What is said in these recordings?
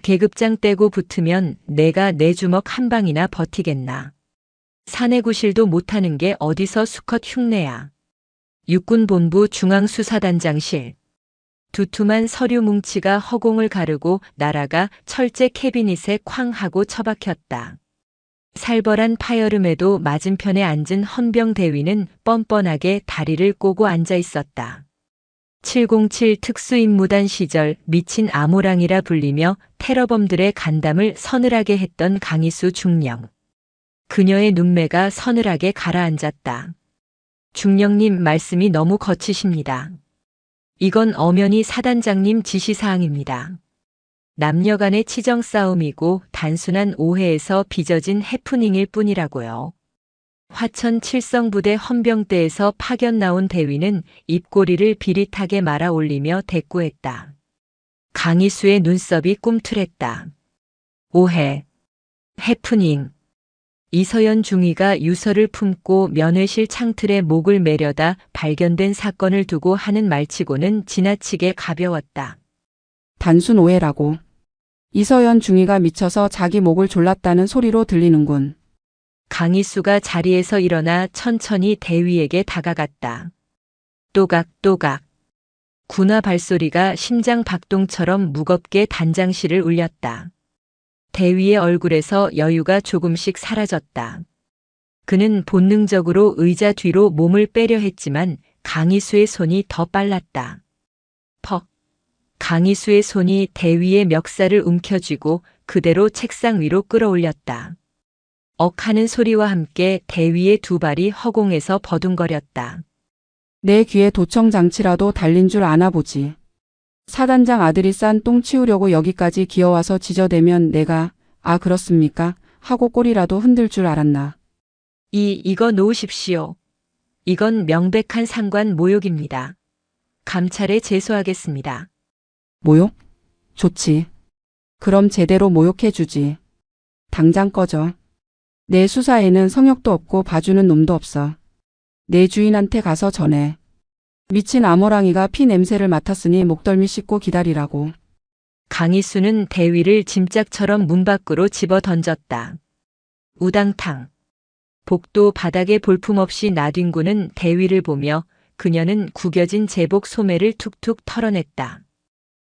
계급장 떼고 붙으면 내가 내 주먹 한 방이나 버티겠나. 사내구실도 못하는 게 어디서 수컷 흉내야. 육군본부 중앙수사단장실. 두툼한 서류 뭉치가 허공을 가르고 날아가 철제 캐비닛에 쾅 하고 처박혔다. 살벌한 파여름에도 맞은편에 앉은 헌병 대위는 뻔뻔하게 다리를 꼬고 앉아 있었다. 707 특수임무단 시절 미친 아모랑이라 불리며 테러범들의 간담을 서늘하게 했던 강희수 중령. 그녀의 눈매가 서늘하게 가라앉았다. 중령님 말씀이 너무 거치십니다. 이건 엄연히 사단장님 지시사항입니다. 남녀 간의 치정 싸움이고 단순한 오해에서 빚어진 해프닝일 뿐이라고요. 화천 칠성부대 헌병대에서 파견 나온 대위는 입꼬리를 비릿하게 말아 올리며 대꾸했다. 강희수의 눈썹이 꿈틀했다. 오해, 해프닝. 이서연 중위가 유서를 품고 면회실 창틀에 목을 매려다 발견된 사건을 두고 하는 말치고는 지나치게 가벼웠다. 단순 오해라고. 이서연 중위가 미쳐서 자기 목을 졸랐다는 소리로 들리는군. 강희수가 자리에서 일어나 천천히 대위에게 다가갔다. 또각또각. 군화 발소리가 심장 박동처럼 무겁게 단장실을 울렸다. 대위의 얼굴에서 여유가 조금씩 사라졌다. 그는 본능적으로 의자 뒤로 몸을 빼려 했지만 강희수의 손이 더 빨랐다. 퍽. 강희수의 손이 대위의 멱살을 움켜쥐고 그대로 책상 위로 끌어올렸다. 억 하는 소리와 함께 대위의 두 발이 허공에서 버둥거렸다. 내 귀에 도청장치라도 달린 줄 아나 보지. 사단장 아들이 싼 똥 치우려고 여기까지 기어와서 지저대면 내가 아 그렇습니까? 하고 꼬리라도 흔들 줄 알았나. 이거 놓으십시오. 이건 명백한 상관 모욕입니다. 감찰에 제소하겠습니다. 모욕? 좋지. 그럼 제대로 모욕해주지. 당장 꺼져. 내 수사에는 성역도 없고 봐주는 놈도 없어. 내 주인한테 가서 전해. 미친 아모랑이가 피 냄새를 맡았으니 목덜미 씻고 기다리라고. 강희수는 대위를 짐짝처럼 문 밖으로 집어 던졌다. 우당탕. 복도 바닥에 볼품없이 나뒹구는 대위를 보며 그녀는 구겨진 제복 소매를 툭툭 털어냈다.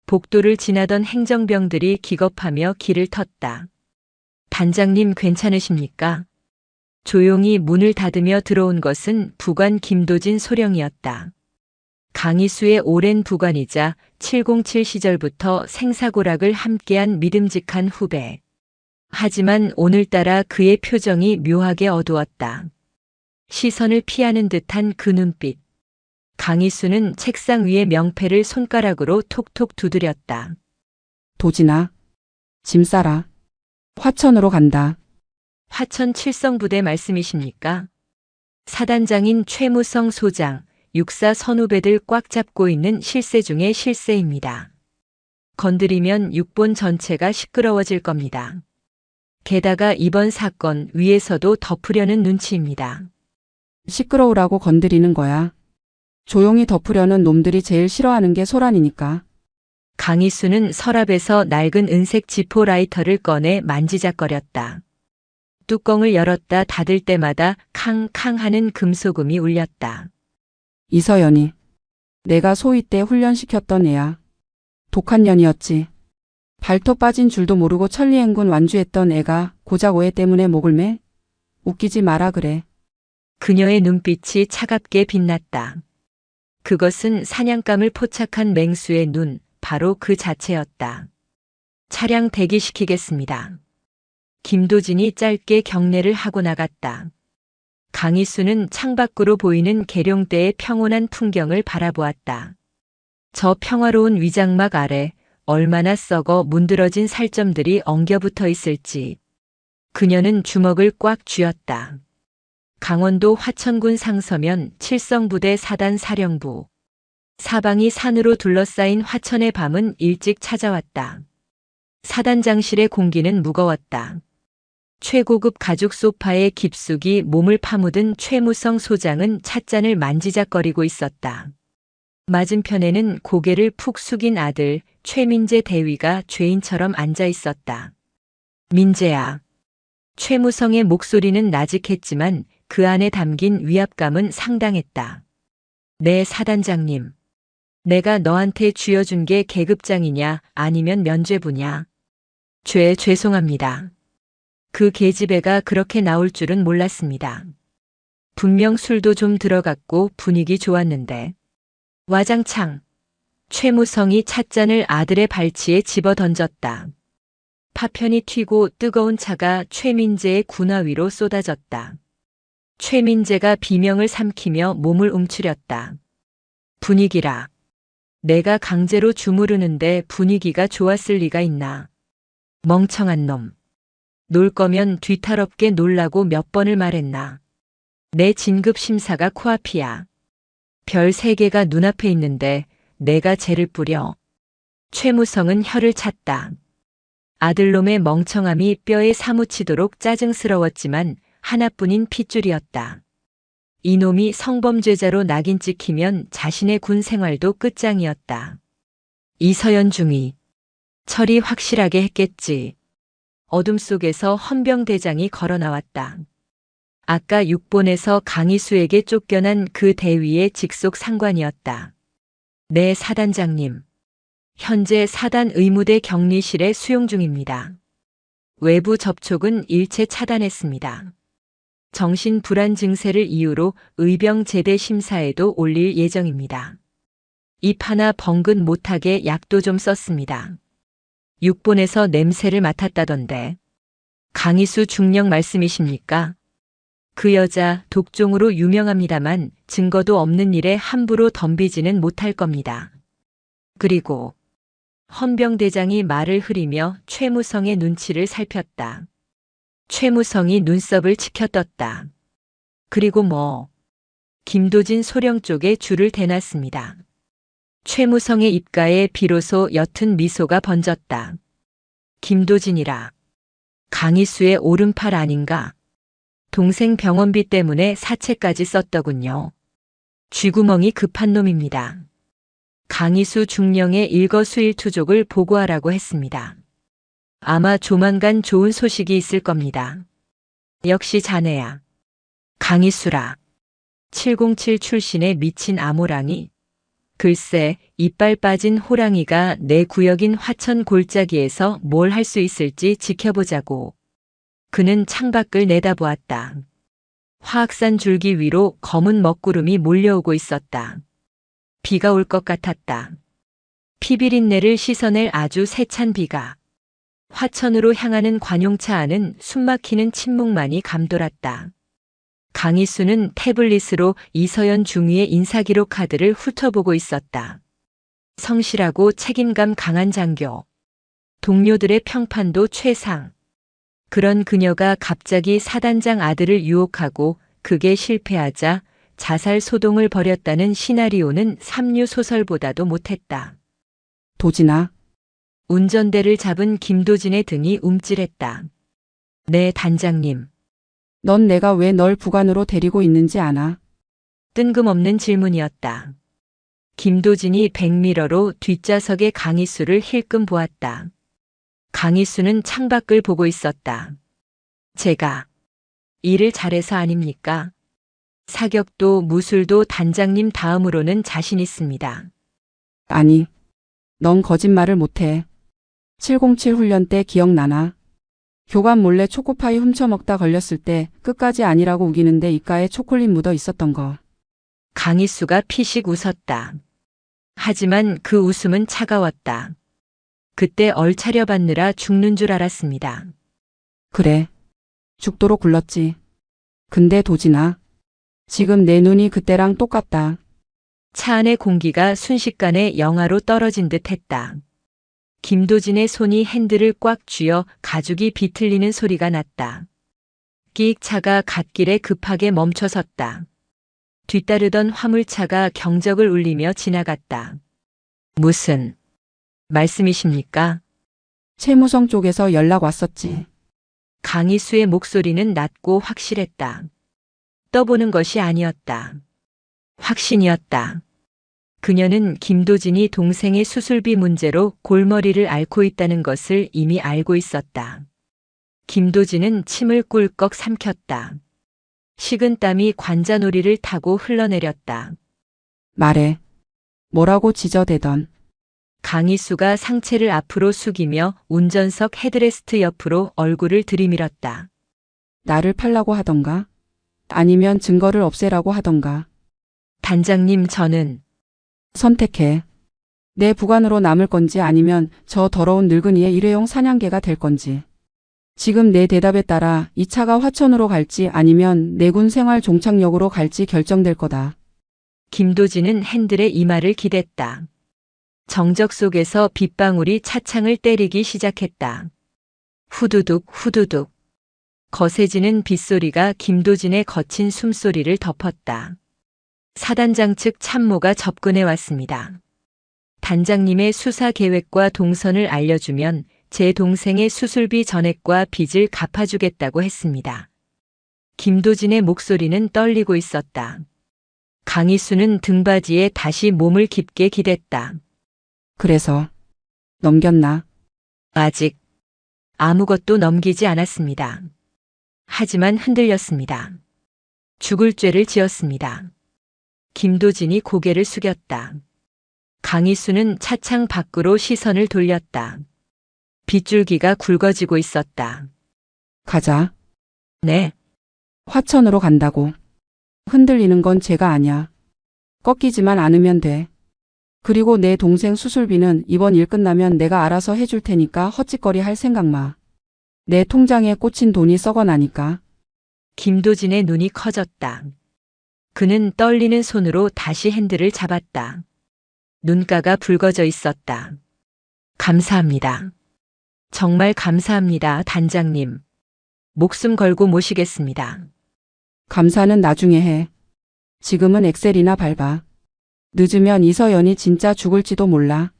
복도를 지나던 행정병들이 기겁하며 길을 텄다. 단장님 괜찮으십니까? 조용히 문을 닫으며 들어온 것은 부관 김도진 소령이었다. 강희수의 오랜 부관이자 707 시절부터 생사고락을 함께한 믿음직한 후배. 하지만 오늘따라 그의 표정이 묘하게 어두웠다. 시선을 피하는 듯한 그 눈빛. 강희수는 책상 위에 명패를 손가락으로 톡톡 두드렸다. 도진아, 짐 싸라. 화천으로 간다. 화천 칠성부대 말씀이십니까? 사단장인 최무성 소장, 육사 선후배들 꽉 잡고 있는 실세 중의 실세입니다. 건드리면 육본 전체가 시끄러워질 겁니다. 게다가 이번 사건 위에서도 덮으려는 눈치입니다. 시끄러우라고 건드리는 거야. 조용히 덮으려는 놈들이 제일 싫어하는 게 소란이니까. 강희수는 서랍에서 낡은 은색 지포 라이터를 꺼내 만지작거렸다. 뚜껑을 열었다 닫을 때마다 캉캉 하는 금소금이 울렸다. 이서연이. 내가 소위 때 훈련시켰던 애야. 독한 년이었지. 발톱 빠진 줄도 모르고 천리행군 완주했던 애가 고작 오해 때문에 목을 매? 웃기지 마라 그래. 그녀의 눈빛이 차갑게 빛났다. 그것은 사냥감을 포착한 맹수의 눈, 바로 그 자체였다. 차량 대기시키겠습니다. 김도진이 짧게 경례를 하고 나갔다. 강희수는 창밖으로 보이는 계룡대의 평온한 풍경을 바라보았다. 저 평화로운 위장막 아래 얼마나 썩어 문드러진 살점들이 엉겨붙어 있을지. 그녀는 주먹을 꽉 쥐었다. 강원도 화천군 상서면 칠성부대 사단 사령부. 사방이 산으로 둘러싸인 화천의 밤은 일찍 찾아왔다. 사단장실의 공기는 무거웠다. 최고급 가죽 소파에 깊숙이 몸을 파묻은 최무성 소장은 찻잔을 만지작거리고 있었다. 맞은편에는 고개를 푹 숙인 아들 최민재 대위가 죄인처럼 앉아 있었다. 민재야. 최무성의 목소리는 나직했지만 그 안에 담긴 위압감은 상당했다. 네, 사단장님. 내가 너한테 쥐어준 게 계급장이냐 아니면 면죄부냐? 죄송합니다. 그 계집애가 그렇게 나올 줄은 몰랐습니다. 분명 술도 좀 들어갔고 분위기 좋았는데. 와장창. 최무성이 찻잔을 아들의 발치에 집어 던졌다. 파편이 튀고 뜨거운 차가 최민재의 군화 위로 쏟아졌다. 최민재가 비명을 삼키며 몸을 움츠렸다. 분위기라. 내가 강제로 주무르는데 분위기가 좋았을 리가 있나. 멍청한 놈. 놀 거면 뒤탈없게 놀라고 몇 번을 말했나. 내 진급 심사가 코앞이야. 별 3개가 눈앞에 있는데 내가 죄를 뿌려. 최무성은 혀를 찼다. 아들놈의 멍청함이 뼈에 사무치도록 짜증스러웠지만 하나뿐인 핏줄이었다. 이놈이 성범죄자로 낙인 찍히면 자신의 군 생활도 끝장이었다. 이서연 중위. 처리 확실하게 했겠지. 어둠 속에서 헌병대장이 걸어 나왔다. 아까 6본에서 강희수에게 쫓겨난 그 대위의 직속 상관이었다. 네, 사단장님. 현재 사단 의무대 격리실에 수용 중입니다. 외부 접촉은 일체 차단했습니다. 정신불안 증세를 이유로 의병 제대 심사에도 올릴 예정입니다. 입 하나 벙긋 못하게 약도 좀 썼습니다. 6본에서 냄새를 맡았다던데. 강희수 중령 말씀이십니까? 그 여자 독종으로 유명합니다만 증거도 없는 일에 함부로 덤비지는 못할 겁니다. 그리고 헌병대장이 말을 흐리며 최무성의 눈치를 살폈다. 최무성이 눈썹을 치켜떴다. 그리고 뭐. 김도진 소령 쪽에 줄을 대놨습니다. 최무성의 입가에 비로소 옅은 미소가 번졌다. 김도진이라. 강희수의 오른팔 아닌가? 동생 병원비 때문에 사채까지 썼더군요. 쥐구멍이 급한 놈입니다. 강희수 중령의 일거수일투족을 보고하라고 했습니다. 아마 조만간 좋은 소식이 있을 겁니다. 역시 자네야. 강희수라. 707 출신의 미친 암호랑이. 글쎄, 이빨 빠진 호랑이가 내 구역인 화천 골짜기에서 뭘 할 수 있을지 지켜보자고. 그는 창밖을 내다보았다. 화악산 줄기 위로 검은 먹구름이 몰려오고 있었다. 비가 올 것 같았다. 피비린내를 씻어낼 아주 세찬 비가. 화천으로 향하는 관용차 안은 숨막히는 침묵만이 감돌았다. 강희수는 태블릿으로 이서연 중위의 인사기록 카드를 훑어보고 있었다. 성실하고 책임감 강한 장교. 동료들의 평판도 최상. 그런 그녀가 갑자기 사단장 아들을 유혹하고 그게 실패하자 자살 소동을 벌였다는 시나리오는 삼류 소설보다도 못했다. 도진아. 운전대를 잡은 김도진의 등이 움찔했다. 네, 단장님. 넌 내가 왜 널 부관으로 데리고 있는지 아나? 뜬금없는 질문이었다. 김도진이 백미러로 뒷좌석의 강희수를 힐끔 보았다. 강희수는 창밖을 보고 있었다. 제가 일을 잘해서 아닙니까? 사격도 무술도 단장님 다음으로는 자신 있습니다. 아니, 넌 거짓말을 못해. 707 훈련 때 기억나나? 교관 몰래 초코파이 훔쳐먹다 걸렸을 때 끝까지 아니라고 우기는데 입가에 초콜릿 묻어 있었던 거. 강희수가 피식 웃었다. 하지만 그 웃음은 차가웠다. 그때 얼차려 받느라 죽는 줄 알았습니다. 그래. 죽도록 굴렀지. 근데 도진아. 지금 내 눈이 그때랑 똑같다. 차 안의 공기가 순식간에 영하로 떨어진 듯 했다. 김도진의 손이 핸들을 꽉 쥐어 가죽이 비틀리는 소리가 났다. 끼익 차가 갓길에 급하게 멈춰섰다. 뒤따르던 화물차가 경적을 울리며 지나갔다. 무슨 말씀이십니까? 최무성 쪽에서 연락 왔었지. 강희수의 목소리는 낮고 확실했다. 떠보는 것이 아니었다. 확신이었다. 그녀는 김도진이 동생의 수술비 문제로 골머리를 앓고 있다는 것을 이미 알고 있었다. 김도진은 침을 꿀꺽 삼켰다. 식은땀이 관자놀이를 타고 흘러내렸다. 말해. 뭐라고 지저대던. 강희수가 상체를 앞으로 숙이며 운전석 헤드레스트 옆으로 얼굴을 들이밀었다. 나를 팔라고 하던가? 아니면 증거를 없애라고 하던가? 단장님, 저는 선택해. 내 부관으로 남을 건지 아니면 저 더러운 늙은이의 일회용 사냥개가 될 건지. 지금 내 대답에 따라 이 차가 화천으로 갈지 아니면 내군 생활 종착역으로 갈지 결정될 거다. 김도진은 핸들에 이마를 기댔다. 정적 속에서 빗방울이 차창을 때리기 시작했다. 후두둑 후두둑. 거세지는 빗소리가 김도진의 거친 숨소리를 덮었다. 사단장 측 참모가 접근해 왔습니다. 단장님의 수사 계획과 동선을 알려주면 제 동생의 수술비 전액과 빚을 갚아주겠다고 했습니다. 김도진의 목소리는 떨리고 있었다. 강희수는 등받이에 다시 몸을 깊게 기댔다. 그래서 넘겼나? 아직 아무것도 넘기지 않았습니다. 하지만 흔들렸습니다. 죽을 죄를 지었습니다. 김도진이 고개를 숙였다. 강희수는 차창 밖으로 시선을 돌렸다. 빗줄기가 굵어지고 있었다. 가자. 네, 화천으로 간다고. 흔들리는 건 제가 아냐. 꺾이지만 않으면 돼. 그리고 내 동생 수술비는 이번 일 끝나면 내가 알아서 해줄 테니까 헛짓거리 할 생각 마. 내 통장에 꽂힌 돈이 썩어나니까. 김도진의 눈이 커졌다. 그는 떨리는 손으로 다시 핸들을 잡았다. 눈가가 붉어져 있었다. 감사합니다. 정말 감사합니다, 단장님. 목숨 걸고 모시겠습니다. 감사는 나중에 해. 지금은 엑셀이나 밟아. 늦으면 이서연이 진짜 죽을지도 몰라.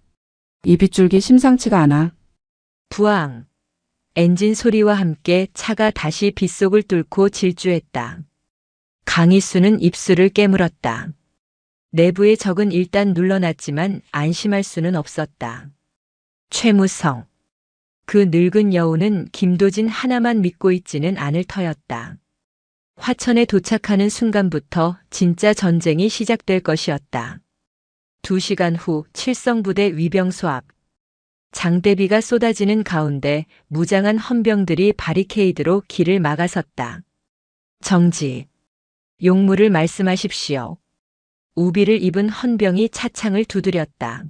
이 빗줄기 심상치가 않아. 부앙. 엔진 소리와 함께 차가 다시 빗속을 뚫고 질주했다. 강희수는 입술을 깨물었다. 내부의 적은 일단 눌러놨지만 안심할 수는 없었다. 최무성. 그 늙은 여우는 김도진 하나만 믿고 있지는 않을 터였다. 화천에 도착하는 순간부터 진짜 전쟁이 시작될 것이었다. 2시간 후 칠성부대 위병소 앞. 장대비가 쏟아지는 가운데 무장한 헌병들이 바리케이드로 길을 막아섰다. 정지. 용무를 말씀하십시오. 우비를 입은 헌병이 차창을 두드렸다.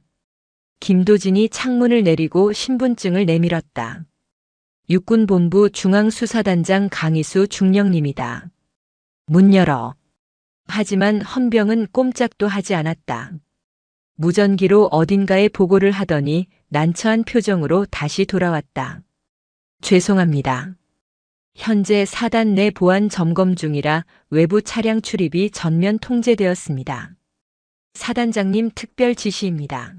김도진이 창문을 내리고 신분증을 내밀었다. 육군본부 중앙수사단장 강희수 중령님이다. 문 열어. 하지만 헌병은 꼼짝도 하지 않았다. 무전기로 어딘가에 보고를 하더니 난처한 표정으로 다시 돌아왔다. 죄송합니다. 현재 사단 내 보안 점검 중이라 외부 차량 출입이 전면 통제되었습니다. 사단장님 특별 지시입니다.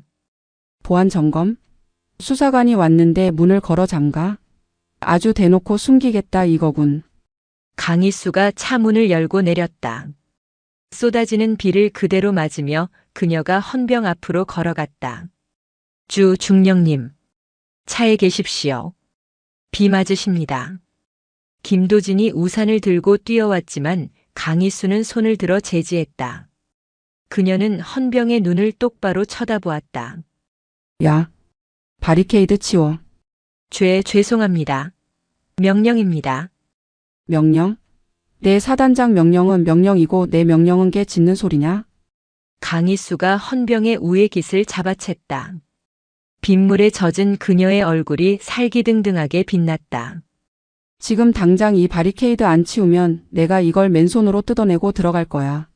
보안 점검? 수사관이 왔는데 문을 걸어 잠가? 아주 대놓고 숨기겠다 이거군. 강희수가 차 문을 열고 내렸다. 쏟아지는 비를 그대로 맞으며 그녀가 헌병 앞으로 걸어갔다. 주 중령님, 차에 계십시오. 비 맞으십니다. 김도진이 우산을 들고 뛰어왔지만 강희수는 손을 들어 제지했다. 그녀는 헌병의 눈을 똑바로 쳐다보았다. 야, 바리케이드 치워. 죄송합니다. 명령입니다. 명령? 내 사단장 명령은 명령이고 내 명령은 개 짖는 소리냐? 강희수가 헌병의 우의 깃을 잡아챘다. 빗물에 젖은 그녀의 얼굴이 살기등등하게 빛났다. 지금 당장 이 바리케이드 안 치우면 내가 이걸 맨손으로 뜯어내고 들어갈 거야.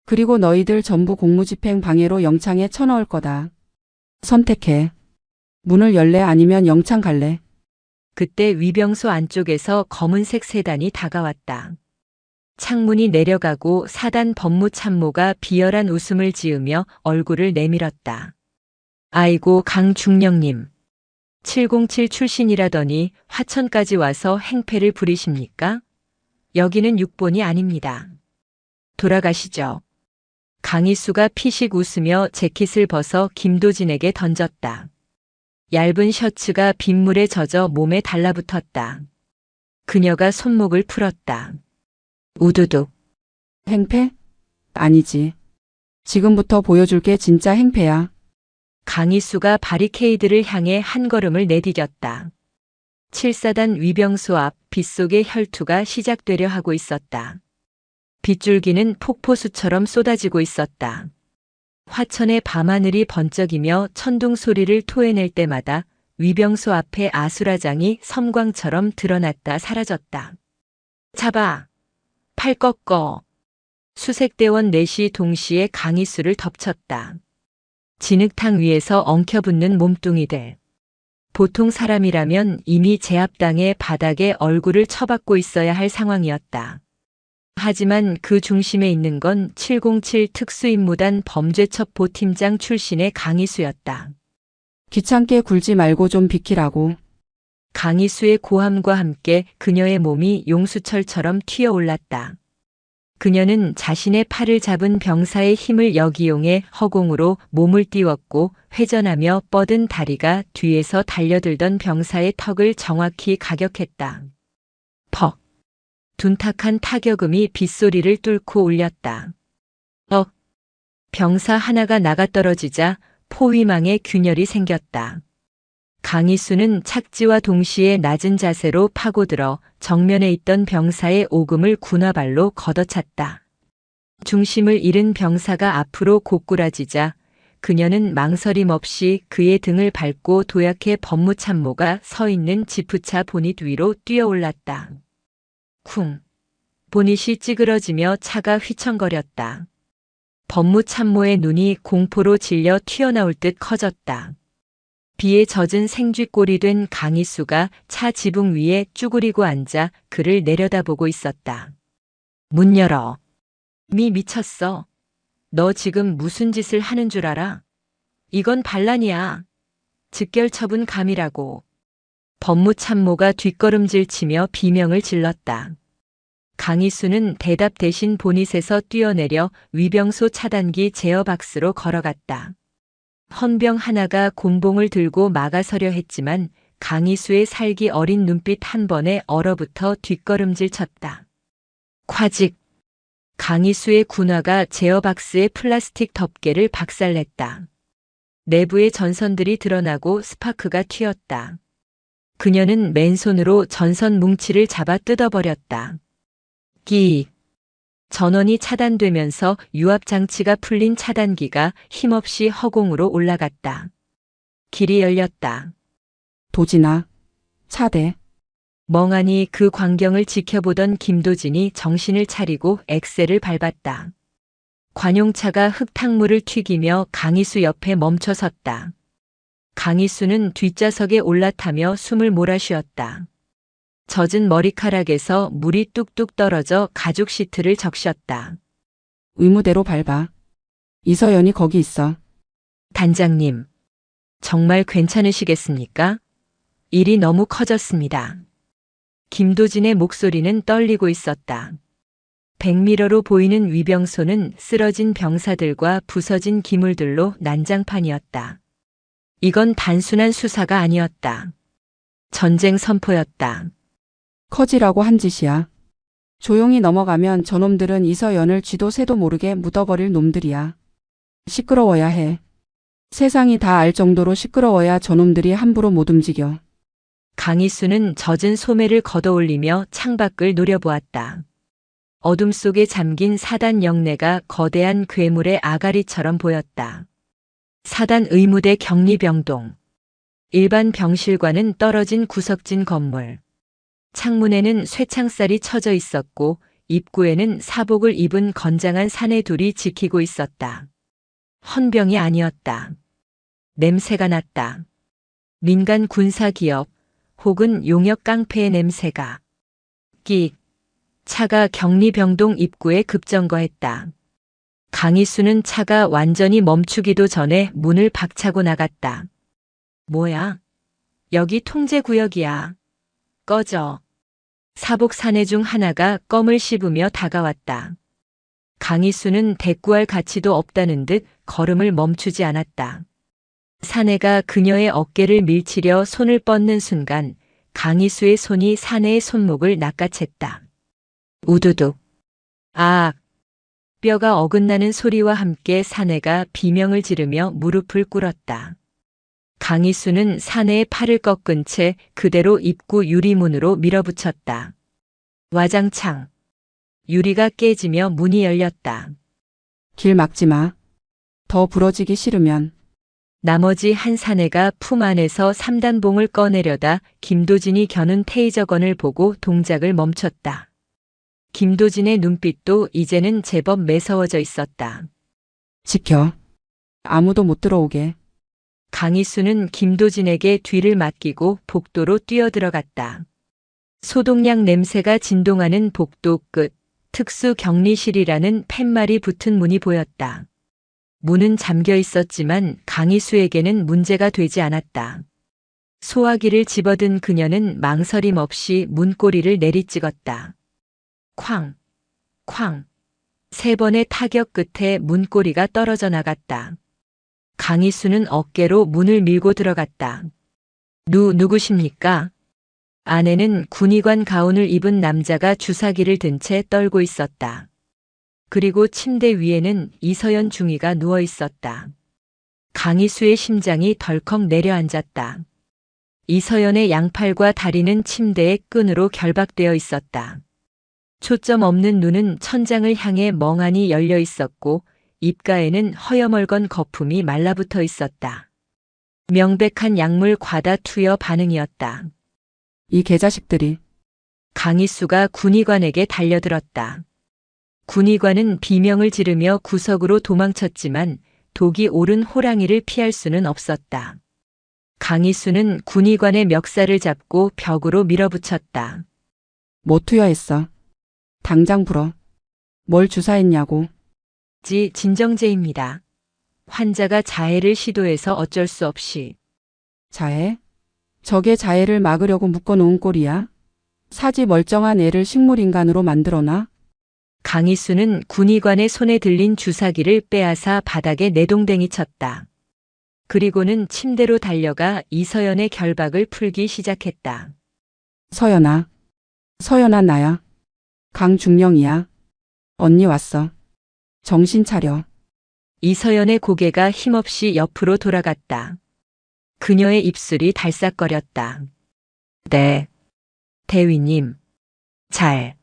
그리고 너희들 전부 공무집행 방해로 영창에 쳐넣을 거다. 선택해. 문을 열래 아니면 영창 갈래? 그때 위병소 안쪽에서 검은색 세단이 다가왔다. 창문이 내려가고 사단 법무참모가 비열한 웃음을 지으며 얼굴을 내밀었다. 아이고 강 중령님. 707 출신이라더니 화천까지 와서 행패를 부리십니까? 여기는 육본이 아닙니다. 돌아가시죠. 강희수가 피식 웃으며 재킷을 벗어 김도진에게 던졌다. 얇은 셔츠가 빗물에 젖어 몸에 달라붙었다. 그녀가 손목을 풀었다. 우두둑. 행패? 아니지. 지금부터 보여줄게 진짜 행패야. 강희수가 바리케이드를 향해 한 걸음을 내디뎠다. 7사단 위병소 앞 빗속의 혈투가 시작되려 하고 있었다. 빗줄기는 폭포수처럼 쏟아지고 있었다. 화천의 밤하늘이 번쩍이며 천둥 소리를 토해낼 때마다 위병소 앞의 아수라장이 섬광처럼 드러났다 사라졌다. 잡아! 팔 꺾어! 수색대원 넷이 동시에 강희수를 덮쳤다. 진흙탕 위에서 엉켜붙는 몸뚱이들. 보통 사람이라면 이미 제압당해 바닥에 얼굴을 처박고 있어야 할 상황이었다. 하지만 그 중심에 있는 건 707 특수임무단 범죄첩보 팀장 출신의 강희수였다. 귀찮게 굴지 말고 좀 비키라고. 강희수의 고함과 함께 그녀의 몸이 용수철처럼 튀어올랐다. 그녀는 자신의 팔을 잡은 병사의 힘을 역이용해 허공으로 몸을 띄웠고 회전하며 뻗은 다리가 뒤에서 달려들던 병사의 턱을 정확히 가격했다. 퍽! 둔탁한 타격음이 빗소리를 뚫고 울렸다. 병사 하나가 나가떨어지자 포위망에 균열이 생겼다. 강희수는 착지와 동시에 낮은 자세로 파고들어 정면에 있던 병사의 오금을 군화발로 걷어찼다. 중심을 잃은 병사가 앞으로 고꾸라지자 그녀는 망설임 없이 그의 등을 밟고 도약해 법무참모가 서 있는 지프차 보닛 위로 뛰어올랐다. 쿵. 보닛이 찌그러지며 차가 휘청거렸다. 법무참모의 눈이 공포로 질려 튀어나올 듯 커졌다. 비에 젖은 생쥐꼴이 된 강희수가 차 지붕 위에 쭈그리고 앉아 그를 내려다보고 있었다. 문 열어. 미쳤어. 너 지금 무슨 짓을 하는 줄 알아? 이건 반란이야. 즉결처분 감이라고. 법무참모가 뒷걸음질 치며 비명을 질렀다. 강희수는 대답 대신 보닛에서 뛰어내려 위병소 차단기 제어박스로 걸어갔다. 헌병 하나가 곤봉을 들고 막아서려 했지만 강희수의 살기 어린 눈빛 한 번에 얼어붙어 뒷걸음질 쳤다. 콰직! 강희수의 군화가 제어박스의 플라스틱 덮개를 박살냈다. 내부의 전선들이 드러나고 스파크가 튀었다. 그녀는 맨손으로 전선 뭉치를 잡아 뜯어버렸다. 끼익! 전원이 차단되면서 유압장치가 풀린 차단기가 힘없이 허공으로 올라갔다. 길이 열렸다. 도진아. 차대. 멍하니 그 광경을 지켜보던 김도진이 정신을 차리고 엑셀을 밟았다. 관용차가 흙탕물을 튀기며 강희수 옆에 멈춰 섰다. 강희수는 뒷좌석에 올라타며 숨을 몰아쉬었다. 젖은 머리카락에서 물이 뚝뚝 떨어져 가죽 시트를 적셨다. 의무대로 밟아. 이서연이 거기 있어. 단장님, 정말 괜찮으시겠습니까? 일이 너무 커졌습니다. 김도진의 목소리는 떨리고 있었다. 백미러로 보이는 위병소는 쓰러진 병사들과 부서진 기물들로 난장판이었다. 이건 단순한 수사가 아니었다. 전쟁 선포였다. 커지라고 한 짓이야. 조용히 넘어가면 저놈들은 이서연을 쥐도 새도 모르게 묻어버릴 놈들이야. 시끄러워야 해. 세상이 다 알 정도로 시끄러워야 저놈들이 함부로 못 움직여. 강희수는 젖은 소매를 걷어올리며 창밖을 노려보았다. 어둠 속에 잠긴 사단 영내가 거대한 괴물의 아가리처럼 보였다. 사단 의무대 격리병동. 일반 병실과는 떨어진 구석진 건물. 창문에는 쇠창살이 쳐져 있었고 입구에는 사복을 입은 건장한 사내 둘이 지키고 있었다. 헌병이 아니었다. 냄새가 났다. 민간 군사기업 혹은 용역 깡패의 냄새가. 끽. 차가 격리병동 입구에 급정거했다. 강희수는 차가 완전히 멈추기도 전에 문을 박차고 나갔다. 뭐야? 여기 통제구역이야. 꺼져. 사복 사내 중 하나가 껌을 씹으며 다가왔다. 강희수는 대꾸할 가치도 없다는 듯 걸음을 멈추지 않았다. 사내가 그녀의 어깨를 밀치려 손을 뻗는 순간 강희수의 손이 사내의 손목을 낚아챘다. 우두둑. 아! 뼈가 어긋나는 소리와 함께 사내가 비명을 지르며 무릎을 꿇었다. 강희수는 사내의 팔을 꺾은 채 그대로 입구 유리문으로 밀어붙였다. 와장창. 유리가 깨지며 문이 열렸다. 길 막지 마. 더 부러지기 싫으면. 나머지 한 사내가 품 안에서 3단봉을 꺼내려다 김도진이 겨눈 테이저건을 보고 동작을 멈췄다. 김도진의 눈빛도 이제는 제법 매서워져 있었다. 지켜. 아무도 못 들어오게. 강희수는 김도진에게 뒤를 맡기고 복도로 뛰어들어갔다. 소독약 냄새가 진동하는 복도 끝, 특수 격리실이라는 팻말이 붙은 문이 보였다. 문은 잠겨 있었지만 강희수에게는 문제가 되지 않았다. 소화기를 집어든 그녀는 망설임 없이 문고리를 내리찍었다. 쾅, 쾅. 3번의 타격 끝에 문고리가 떨어져 나갔다. 강희수는 어깨로 문을 밀고 들어갔다. 누구십니까? 안에는 군의관 가운을 입은 남자가 주사기를 든 채 떨고 있었다. 그리고 침대 위에는 이서연 중위가 누워 있었다. 강희수의 심장이 덜컥 내려앉았다. 이서연의 양팔과 다리는 침대의 끈으로 결박되어 있었다. 초점 없는 눈은 천장을 향해 멍하니 열려 있었고 입가에는 허여멀건 거품이 말라붙어 있었다. 명백한 약물 과다 투여 반응이었다. 이 개자식들이. 강희수가 군의관에게 달려들었다. 군의관은 비명을 지르며 구석으로 도망쳤지만 독이 오른 호랑이를 피할 수는 없었다. 강희수는 군의관의 멱살을 잡고 벽으로 밀어붙였다. 뭐 투여했어? 당장 불어. 뭘 주사했냐고. 진정제입니다. 환자가 자해를 시도해서 어쩔 수 없이. 자해? 저게 자해를 막으려고 묶어놓은 꼴이야? 사지 멀쩡한 애를 식물인간으로 만들어놔? 강희수는 군의관의 손에 들린 주사기를 빼앗아 바닥에 내동댕이 쳤다. 그리고는 침대로 달려가 이서연의 결박을 풀기 시작했다. 서연아. 서연아 나야. 강중령이야. 언니 왔어. 정신 차려. 이서연의 고개가 힘없이 옆으로 돌아갔다. 그녀의 입술이 달싹거렸다. 네. 대위님. 잘.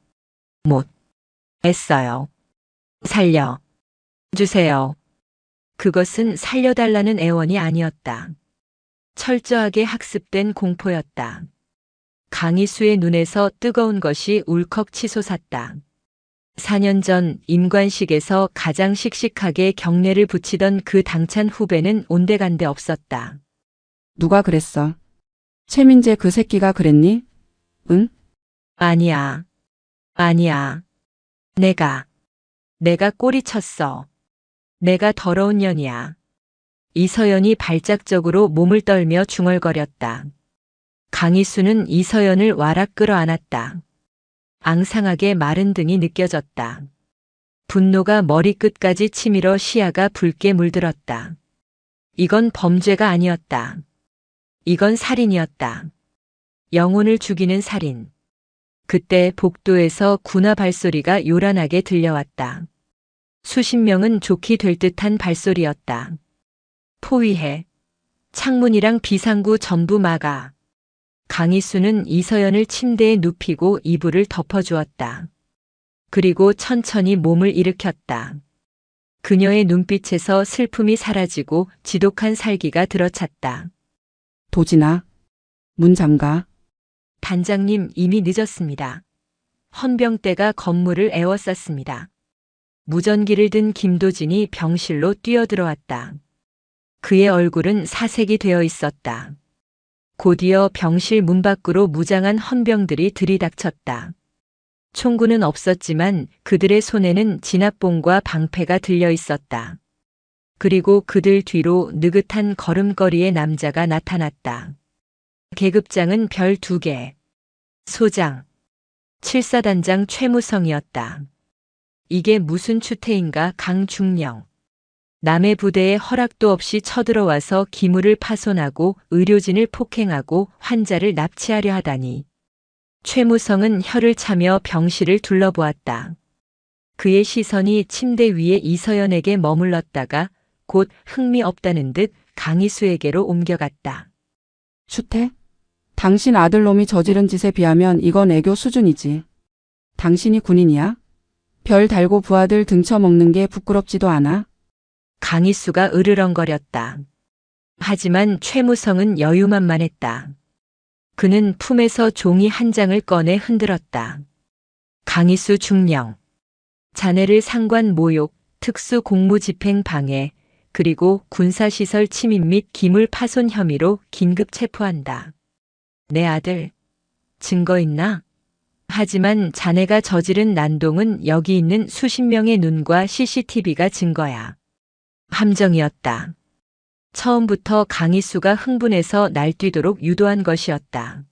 못. 했어요. 살려. 주세요. 그것은 살려달라는 애원이 아니었다. 철저하게 학습된 공포였다. 강희수의 눈에서 뜨거운 것이 울컥 치솟았다. 4년 전 임관식에서 가장 씩씩하게 경례를 붙이던 그 당찬 후배는 온데간데 없었다. 누가 그랬어? 최민재 그 새끼가 그랬니? 응? 아니야. 아니야. 내가 꼬리쳤어. 내가 더러운 년이야. 이서연이 발작적으로 몸을 떨며 중얼거렸다. 강희수는 이서연을 와락 끌어안았다. 앙상하게 마른 등이 느껴졌다. 분노가 머리끝까지 치밀어 시야가 붉게 물들었다. 이건 범죄가 아니었다. 이건 살인이었다. 영혼을 죽이는 살인. 그때 복도에서 군화 발소리가 요란하게 들려왔다. 수십 명은 좋게 될 듯한 발소리였다. 포위해. 창문이랑 비상구 전부 막아. 강희수는 이서연을 침대에 눕히고 이불을 덮어주었다. 그리고 천천히 몸을 일으켰다. 그녀의 눈빛에서 슬픔이 사라지고 지독한 살기가 들어찼다. 도진아. 문 잠가. 단장님 이미 늦었습니다. 헌병대가 건물을 에워쌌습니다. 무전기를 든 김도진이 병실로 뛰어들어왔다. 그의 얼굴은 사색이 되어 있었다. 곧이어 병실 문 밖으로 무장한 헌병들이 들이닥쳤다. 총구는 없었지만 그들의 손에는 진압봉과 방패가 들려 있었다. 그리고 그들 뒤로 느긋한 걸음걸이의 남자가 나타났다. 계급장은 별 2개. 소장. 7사단장 최무성이었다. 이게 무슨 추태인가 강중령. 남의 부대에 허락도 없이 쳐들어와서 기물을 파손하고 의료진을 폭행하고 환자를 납치하려 하다니. 최무성은 혀를 차며 병실을 둘러보았다. 그의 시선이 침대 위에 이서연에게 머물렀다가 곧 흥미 없다는 듯 강희수에게로 옮겨갔다. 추태? 당신 아들놈이 저지른 짓에 비하면 이건 애교 수준이지. 당신이 군인이야? 별 달고 부하들 등쳐먹는 게 부끄럽지도 않아? 강희수가 으르렁거렸다. 하지만 최무성은 여유만만했다. 그는 품에서 종이 한 장을 꺼내 흔들었다. 강희수 중령. 자네를 상관 모욕, 특수 공무집행 방해, 그리고 군사시설 침입 및 기물 파손 혐의로 긴급 체포한다. 내 아들, 증거 있나? 하지만 자네가 저지른 난동은 여기 있는 수십 명의 눈과 CCTV가 증거야. 함정이었다. 처음부터 강희수가 흥분해서 날뛰도록 유도한 것이었다.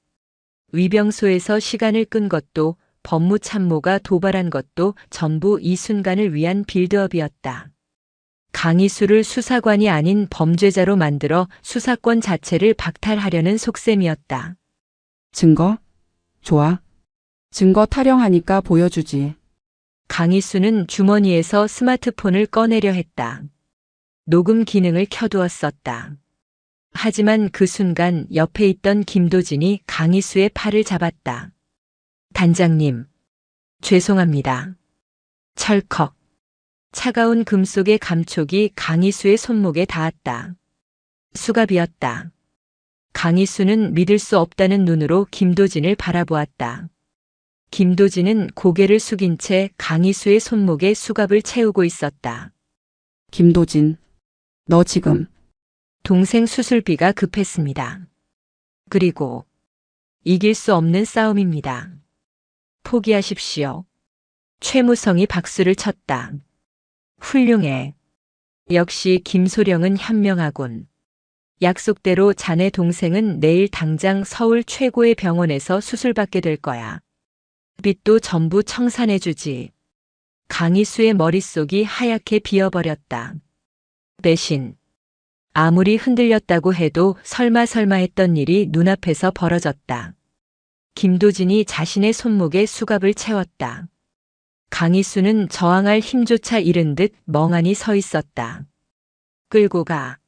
위병소에서 시간을 끈 것도 법무참모가 도발한 것도 전부 이 순간을 위한 빌드업이었다. 강희수를 수사관이 아닌 범죄자로 만들어 수사권 자체를 박탈하려는 속셈이었다. 증거? 좋아. 증거 타령하니까 보여주지. 강희수는 주머니에서 스마트폰을 꺼내려 했다. 녹음 기능을 켜두었었다. 하지만 그 순간 옆에 있던 김도진이 강희수의 팔을 잡았다. 단장님, 죄송합니다. 철컥. 차가운 금속의 감촉이 강희수의 손목에 닿았다. 수갑이었다. 강희수는 믿을 수 없다는 눈으로 김도진을 바라보았다. 김도진은 고개를 숙인 채 강희수의 손목에 수갑을 채우고 있었다. 김도진, 너 지금 동생 수술비가 급했습니다. 그리고 이길 수 없는 싸움입니다. 포기하십시오. 최무성이 박수를 쳤다. 훌륭해. 역시 김소령은 현명하군. 약속대로 자네 동생은 내일 당장 서울 최고의 병원에서 수술받게 될 거야. 빚도 전부 청산해주지. 강희수의 머릿속이 하얗게 비어버렸다. 배신. 아무리 흔들렸다고 해도 설마 했던 일이 눈앞에서 벌어졌다. 김도진이 자신의 손목에 수갑을 채웠다. 강희수는 저항할 힘조차 잃은 듯 멍하니 서 있었다. 끌고 가.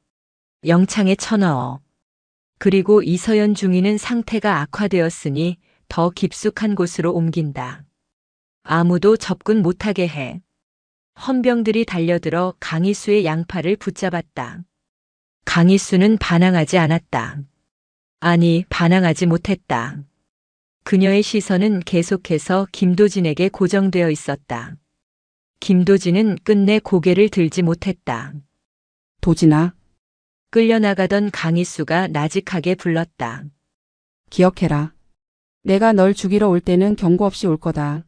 영창에 쳐넣어. 그리고 이서연 중위는 상태가 악화되었으니 더 깊숙한 곳으로 옮긴다. 아무도 접근 못하게 해. 헌병들이 달려들어 강희수의 양팔을 붙잡았다. 강희수는 반항하지 않았다. 아니, 반항하지 못했다. 그녀의 시선은 계속해서 김도진에게 고정되어 있었다. 김도진은 끝내 고개를 들지 못했다. 도진아, 끌려나가던 강희수가 나직하게 불렀다. 기억해라. 내가 널 죽이러 올 때는 경고 없이 올 거다.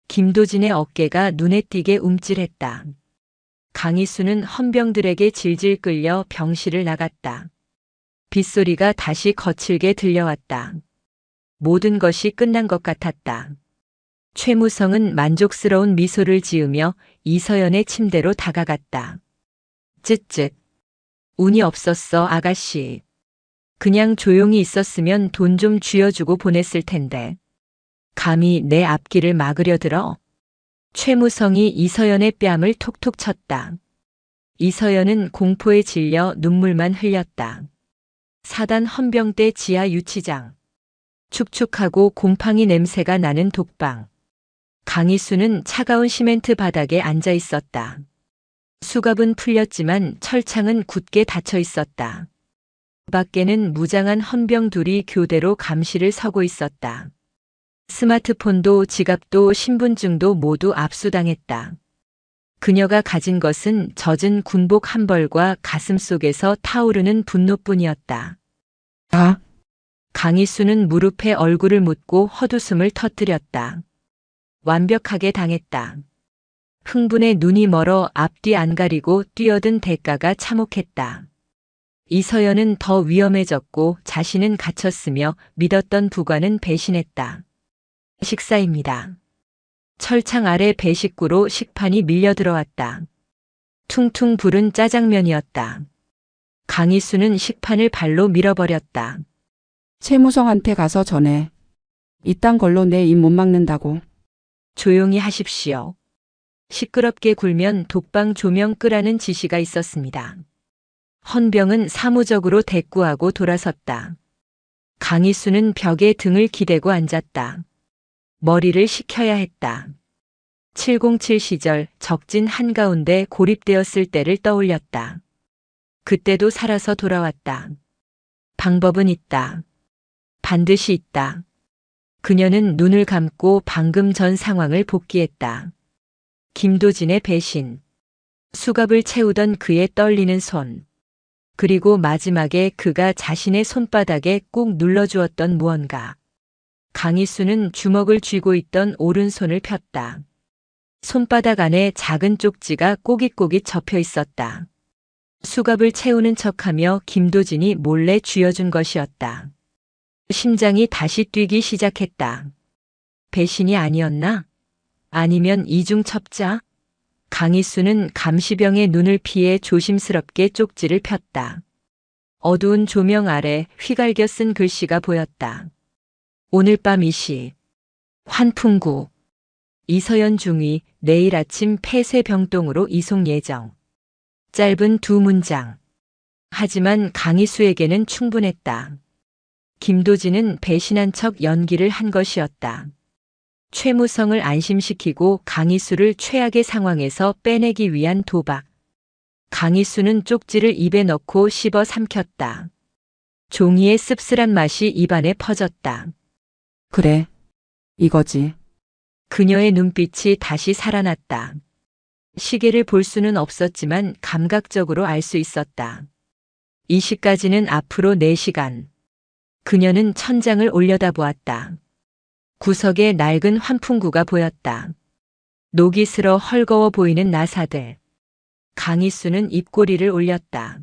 김도진의 어깨가 눈에 띄게 움찔했다. 강희수는 헌병들에게 질질 끌려 병실을 나갔다. 빗소리가 다시 거칠게 들려왔다. 모든 것이 끝난 것 같았다. 최무성은 만족스러운 미소를 지으며 이서연의 침대로 다가갔다. 쯧쯧. 운이 없었어, 아가씨. 그냥 조용히 있었으면 돈 좀 쥐어주고 보냈을 텐데. 감히 내 앞길을 막으려 들어? 최무성이 이서연의 뺨을 톡톡 쳤다. 이서연은 공포에 질려 눈물만 흘렸다. 사단 헌병대 지하 유치장. 축축하고 곰팡이 냄새가 나는 독방. 강희수는 차가운 시멘트 바닥에 앉아 있었다. 수갑은 풀렸지만 철창은 굳게 닫혀 있었다. 밖에는 무장한 헌병 둘이 교대로 감시를 서고 있었다. 스마트폰도 지갑도 신분증도 모두 압수당했다. 그녀가 가진 것은 젖은 군복 한 벌과 가슴 속에서 타오르는 분노뿐이었다. 아, 강희수는 무릎에 얼굴을 묻고 헛웃음을 터뜨렸다. 완벽하게 당했다. 흥분에 눈이 멀어 앞뒤 안 가리고 뛰어든 대가가 참혹했다. 이서연은 더 위험해졌고 자신은 갇혔으며 믿었던 부관은 배신했다. 식사입니다. 철창 아래 배 식구로 식판이 밀려 들어왔다. 퉁퉁 부른 짜장면이었다. 강희수는 식판을 발로 밀어버렸다. 최무성한테 가서 전해. 이딴 걸로 내 입 못 막는다고. 조용히 하십시오. 시끄럽게 굴면 독방 조명 끄라는 지시가 있었습니다. 헌병은 사무적으로 대꾸하고 돌아섰다. 강희수는 벽에 등을 기대고 앉았다. 머리를 식혀야 했다. 707 시절 적진 한가운데 고립되었을 때를 떠올렸다. 그때도 살아서 돌아왔다. 방법은 있다. 반드시 있다. 그녀는 눈을 감고 방금 전 상황을 복기했다. 김도진의 배신, 수갑을 채우던 그의 떨리는 손, 그리고 마지막에 그가 자신의 손바닥에 꾹 눌러주었던 무언가. 강희수는 주먹을 쥐고 있던 오른손을 폈다. 손바닥 안에 작은 쪽지가 꼬깃꼬깃 접혀 있었다. 수갑을 채우는 척하며 김도진이 몰래 쥐어준 것이었다. 심장이 다시 뛰기 시작했다. 배신이 아니었나? 아니면 이중첩자? 강희수는 감시병의 눈을 피해 조심스럽게 쪽지를 폈다. 어두운 조명 아래 휘갈겨 쓴 글씨가 보였다. 오늘 밤 2시. 환풍구. 이서연 중위 내일 아침 폐쇄병동으로 이송 예정. 짧은 두 문장. 하지만 강희수에게는 충분했다. 김도진은 배신한 척 연기를 한 것이었다. 최무성을 안심시키고 강희수를 최악의 상황에서 빼내기 위한 도박. 강희수는 쪽지를 입에 넣고 씹어 삼켰다. 종이의 씁쓸한 맛이 입안에 퍼졌다. 그래. 이거지. 그녀의 눈빛이 다시 살아났다. 시계를 볼 수는 없었지만 감각적으로 알 수 있었다. 이 시까지는 앞으로 4시간. 그녀는 천장을 올려다보았다. 구석에 낡은 환풍구가 보였다. 녹이 슬어 헐거워 보이는 나사들. 강희수는 입꼬리를 올렸다.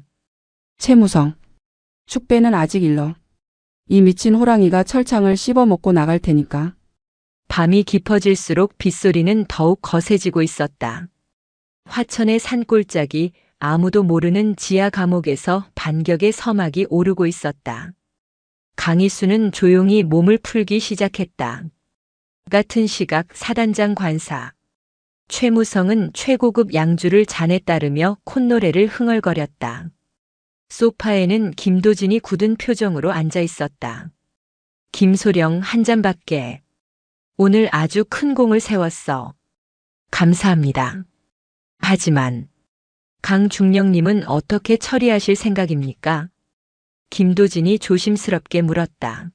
최무성. 축배는 아직 일러. 이 미친 호랑이가 철창을 씹어먹고 나갈 테니까. 밤이 깊어질수록 빗소리는 더욱 거세지고 있었다. 화천의 산골짜기 아무도 모르는 지하 감옥에서 반격의 서막이 오르고 있었다. 강희수는 조용히 몸을 풀기 시작했다. 같은 시각 사단장 관사. 최무성은 최고급 양주를 잔에 따르며 콧노래를 흥얼거렸다. 소파에는 김도진이 굳은 표정으로 앉아 있었다. 김소령 한 잔밖에. 오늘 아주 큰 공을 세웠어. 감사합니다. 하지만 강중령님은 어떻게 처리하실 생각입니까? 김도진이 조심스럽게 물었다.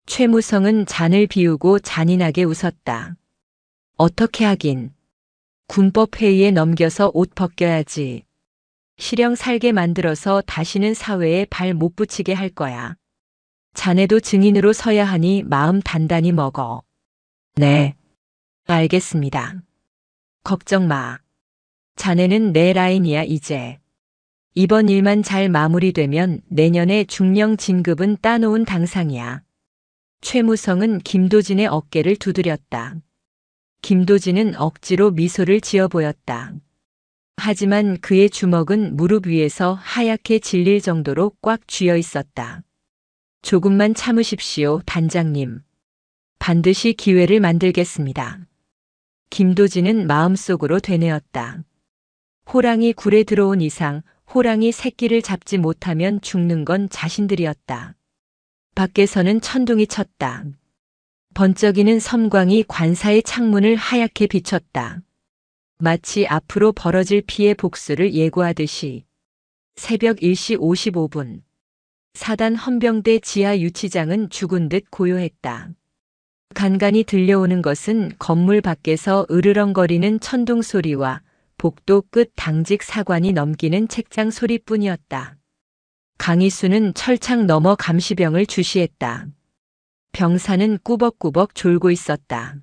최무성은 잔을 비우고 잔인하게 웃었다. 어떻게 하긴. 군법회의에 넘겨서 옷 벗겨야지. 실형 살게 만들어서 다시는 사회에 발 못 붙이게 할 거야. 자네도 증인으로 서야 하니 마음 단단히 먹어. 네. 알겠습니다. 걱정 마. 자네는 내 라인이야 이제. 이번 일만 잘 마무리되면 내년에 중령 진급은 따놓은 당상이야. 최무성은 김도진의 어깨를 두드렸다. 김도진은 억지로 미소를 지어 보였다. 하지만 그의 주먹은 무릎 위에서 하얗게 질릴 정도로 꽉 쥐어 있었다. 조금만 참으십시오, 단장님. 반드시 기회를 만들겠습니다. 김도진은 마음속으로 되뇌었다. 호랑이 굴에 들어온 이상 호랑이 새끼를 잡지 못하면 죽는 건 자신들이었다. 밖에서는 천둥이 쳤다. 번쩍이는 섬광이 관사의 창문을 하얗게 비췄다. 마치 앞으로 벌어질 피해 복수를 예고하듯이. 새벽 1시 55분. 사단 헌병대 지하 유치장은 죽은 듯 고요했다. 간간이 들려오는 것은 건물 밖에서 으르렁거리는 천둥 소리와 복도 끝 당직 사관이 넘기는 책장 소리뿐이었다. 강희수는 철창 너머 감시병을 주시했다. 병사는 꾸벅꾸벅 졸고 있었다.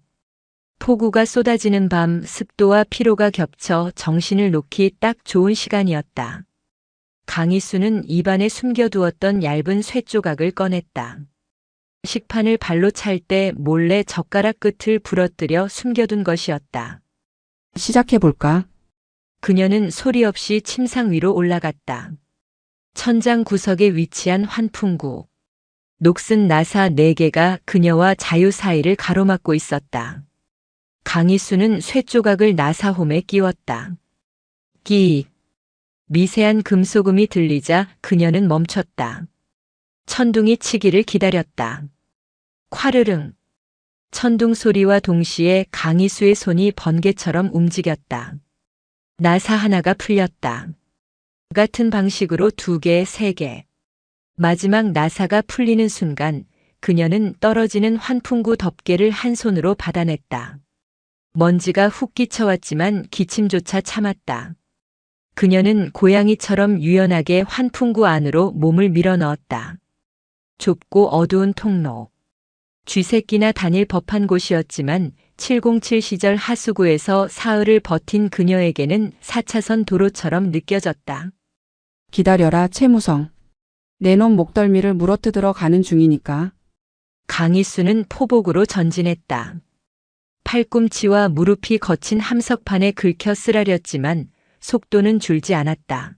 폭우가 쏟아지는 밤 습도와 피로가 겹쳐 정신을 놓기 딱 좋은 시간이었다. 강희수는 입안에 숨겨두었던 얇은 쇠조각을 꺼냈다. 식판을 발로 찰 때 몰래 젓가락 끝을 부러뜨려 숨겨둔 것이었다. 시작해볼까? 그녀는 소리 없이 침상 위로 올라갔다. 천장 구석에 위치한 환풍구. 녹슨 나사 4개가 그녀와 자유 사이를 가로막고 있었다. 강희수는 쇠조각을 나사홈에 끼웠다. 끼익. 미세한 금소금이 들리자 그녀는 멈췄다. 천둥이 치기를 기다렸다. 콰르릉. 천둥 소리와 동시에 강희수의 손이 번개처럼 움직였다. 나사 하나가 풀렸다. 같은 방식으로 2개, 3개. 마지막 나사가 풀리는 순간 그녀는 떨어지는 환풍구 덮개를 한 손으로 받아냈다. 먼지가 훅 끼쳐왔지만 기침조차 참았다. 그녀는 고양이처럼 유연하게 환풍구 안으로 몸을 밀어넣었다. 좁고 어두운 통로. 쥐새끼나 다닐 법한 곳이었지만 707 시절 하수구에서 사흘을 버틴 그녀에게는 4차선 도로처럼 느껴졌다. 기다려라, 최무성. 내 놈 목덜미를 물어뜯으러 가는 중이니까. 강희수는 포복으로 전진했다. 팔꿈치와 무릎이 거친 함석판에 긁혀 쓰라렸지만 속도는 줄지 않았다.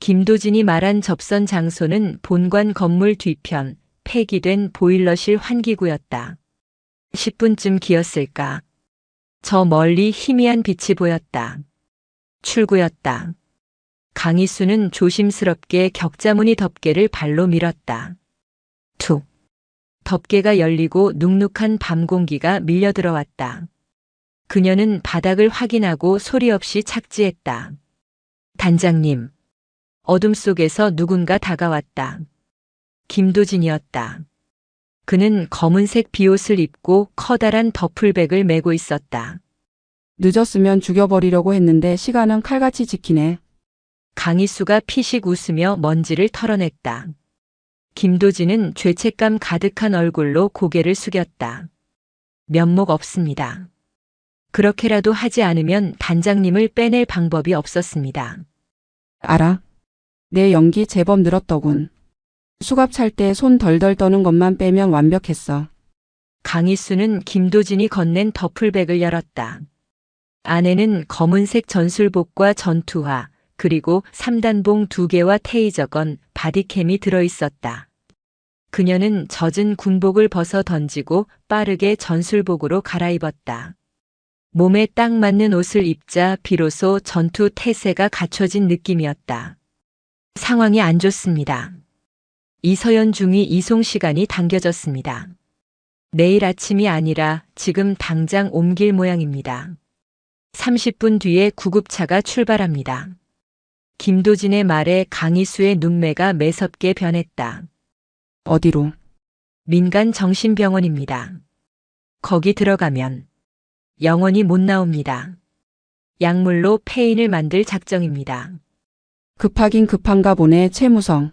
김도진이 말한 접선 장소는 본관 건물 뒤편, 폐기된 보일러실 환기구였다. 10분쯤 기었을까. 저 멀리 희미한 빛이 보였다. 출구였다. 강희수는 조심스럽게 격자무늬 덮개를 발로 밀었다. 툭. 덮개가 열리고 눅눅한 밤 공기가 밀려 들어왔다. 그녀는 바닥을 확인하고 소리 없이 착지했다. 단장님. 어둠 속에서 누군가 다가왔다. 김도진이었다. 그는 검은색 비옷을 입고 커다란 더플백을 메고 있었다. 늦었으면 죽여버리려고 했는데 시간은 칼같이 지키네. 강희수가 피식 웃으며 먼지를 털어냈다. 김도진은 죄책감 가득한 얼굴로 고개를 숙였다. 면목 없습니다. 그렇게라도 하지 않으면 단장님을 빼낼 방법이 없었습니다. 알아. 내 연기 제법 늘었더군. 수갑 찰 때 손 덜덜 떠는 것만 빼면 완벽했어. 강희수는 김도진이 건넨 더플백을 열었다. 안에는 검은색 전술복과 전투화, 그리고 3단봉 2개와 테이저건, 바디캠이 들어있었다. 그녀는 젖은 군복을 벗어 던지고 빠르게 전술복으로 갈아입었다. 몸에 딱 맞는 옷을 입자 비로소 전투 태세가 갖춰진 느낌이었다. 상황이 안 좋습니다. 이서연 중위 이송 시간이 당겨졌습니다. 내일 아침이 아니라 지금 당장 옮길 모양입니다. 30분 뒤에 구급차가 출발합니다. 김도진의 말에 강희수의 눈매가 매섭게 변했다. 어디로? 민간 정신병원입니다. 거기 들어가면 영원히 못 나옵니다. 약물로 폐인을 만들 작정입니다. 급하긴 급한가 보네, 최무성.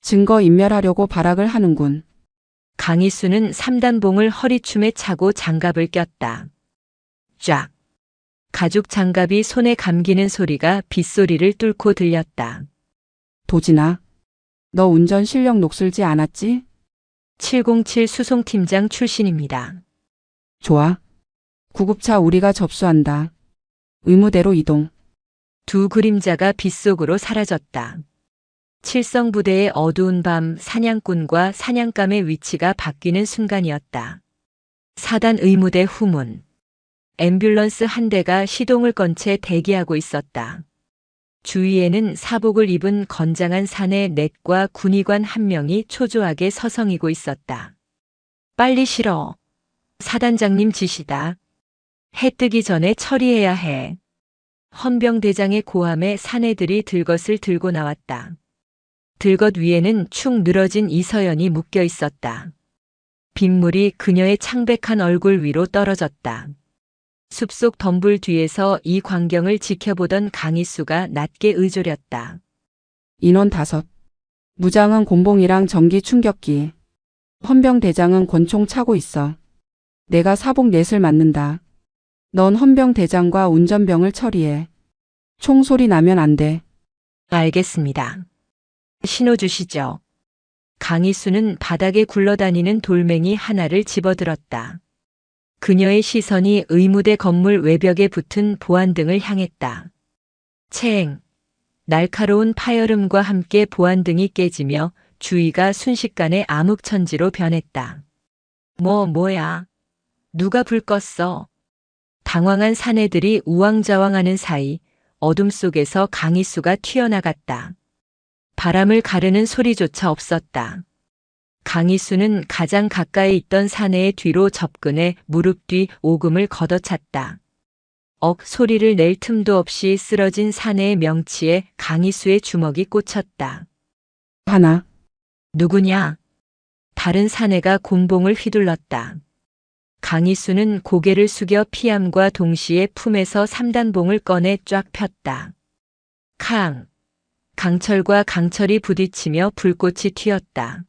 증거 인멸하려고 발악을 하는군. 강희수는 3단봉을 허리춤에 차고 장갑을 꼈다. 쫙. 가죽 장갑이 손에 감기는 소리가 빗소리를 뚫고 들렸다. 도진아. 너 운전 실력 녹슬지 않았지? 707 수송팀장 출신입니다. 좋아. 구급차 우리가 접수한다. 의무대로 이동. 두 그림자가 빗속으로 사라졌다. 칠성부대의 어두운 밤 사냥꾼과 사냥감의 위치가 바뀌는 순간이었다. 4단 의무대 후문. 앰뷸런스 한 대가 시동을 건 채 대기하고 있었다. 주위에는 사복을 입은 건장한 사내 넷과 군의관 한 명이 초조하게 서성이고 있었다. 빨리 실어. 사단장님 지시다. 해 뜨기 전에 처리해야 해. 헌병대장의 고함에 사내들이 들것을 들고 나왔다. 들것 위에는 축 늘어진 이서연이 묶여 있었다. 빗물이 그녀의 창백한 얼굴 위로 떨어졌다. 숲속 덤불 뒤에서 이 광경을 지켜보던 강희수가 낮게 의졸였다. 인원 5. 무장은 곤봉이랑 전기 충격기. 헌병대장은 권총 차고 있어. 내가 사복 넷을 맡는다. 넌 헌병대장과 운전병을 처리해. 총소리 나면 안 돼. 알겠습니다. 신호 주시죠. 강희수는 바닥에 굴러다니는 돌멩이 하나를 집어들었다. 그녀의 시선이 의무대 건물 외벽에 붙은 보안등을 향했다. 체행. 날카로운 파열음과 함께 보안등이 깨지며 주위가 순식간에 암흑천지로 변했다. 뭐야? 누가 불 껐어? 당황한 사내들이 우왕좌왕하는 사이 어둠 속에서 강희수가 튀어나갔다. 바람을 가르는 소리조차 없었다. 강희수는 가장 가까이 있던 사내의 뒤로 접근해 무릎 뒤 오금을 걷어찼다. 소리를 낼 틈도 없이 쓰러진 사내의 명치에 강희수의 주먹이 꽂혔다. 하나. 누구냐? 다른 사내가 곤봉을 휘둘렀다. 강희수는 고개를 숙여 피함과 동시에 품에서 3단봉을 꺼내 쫙 폈다. 강철과 강철이 부딪히며 불꽃이 튀었다.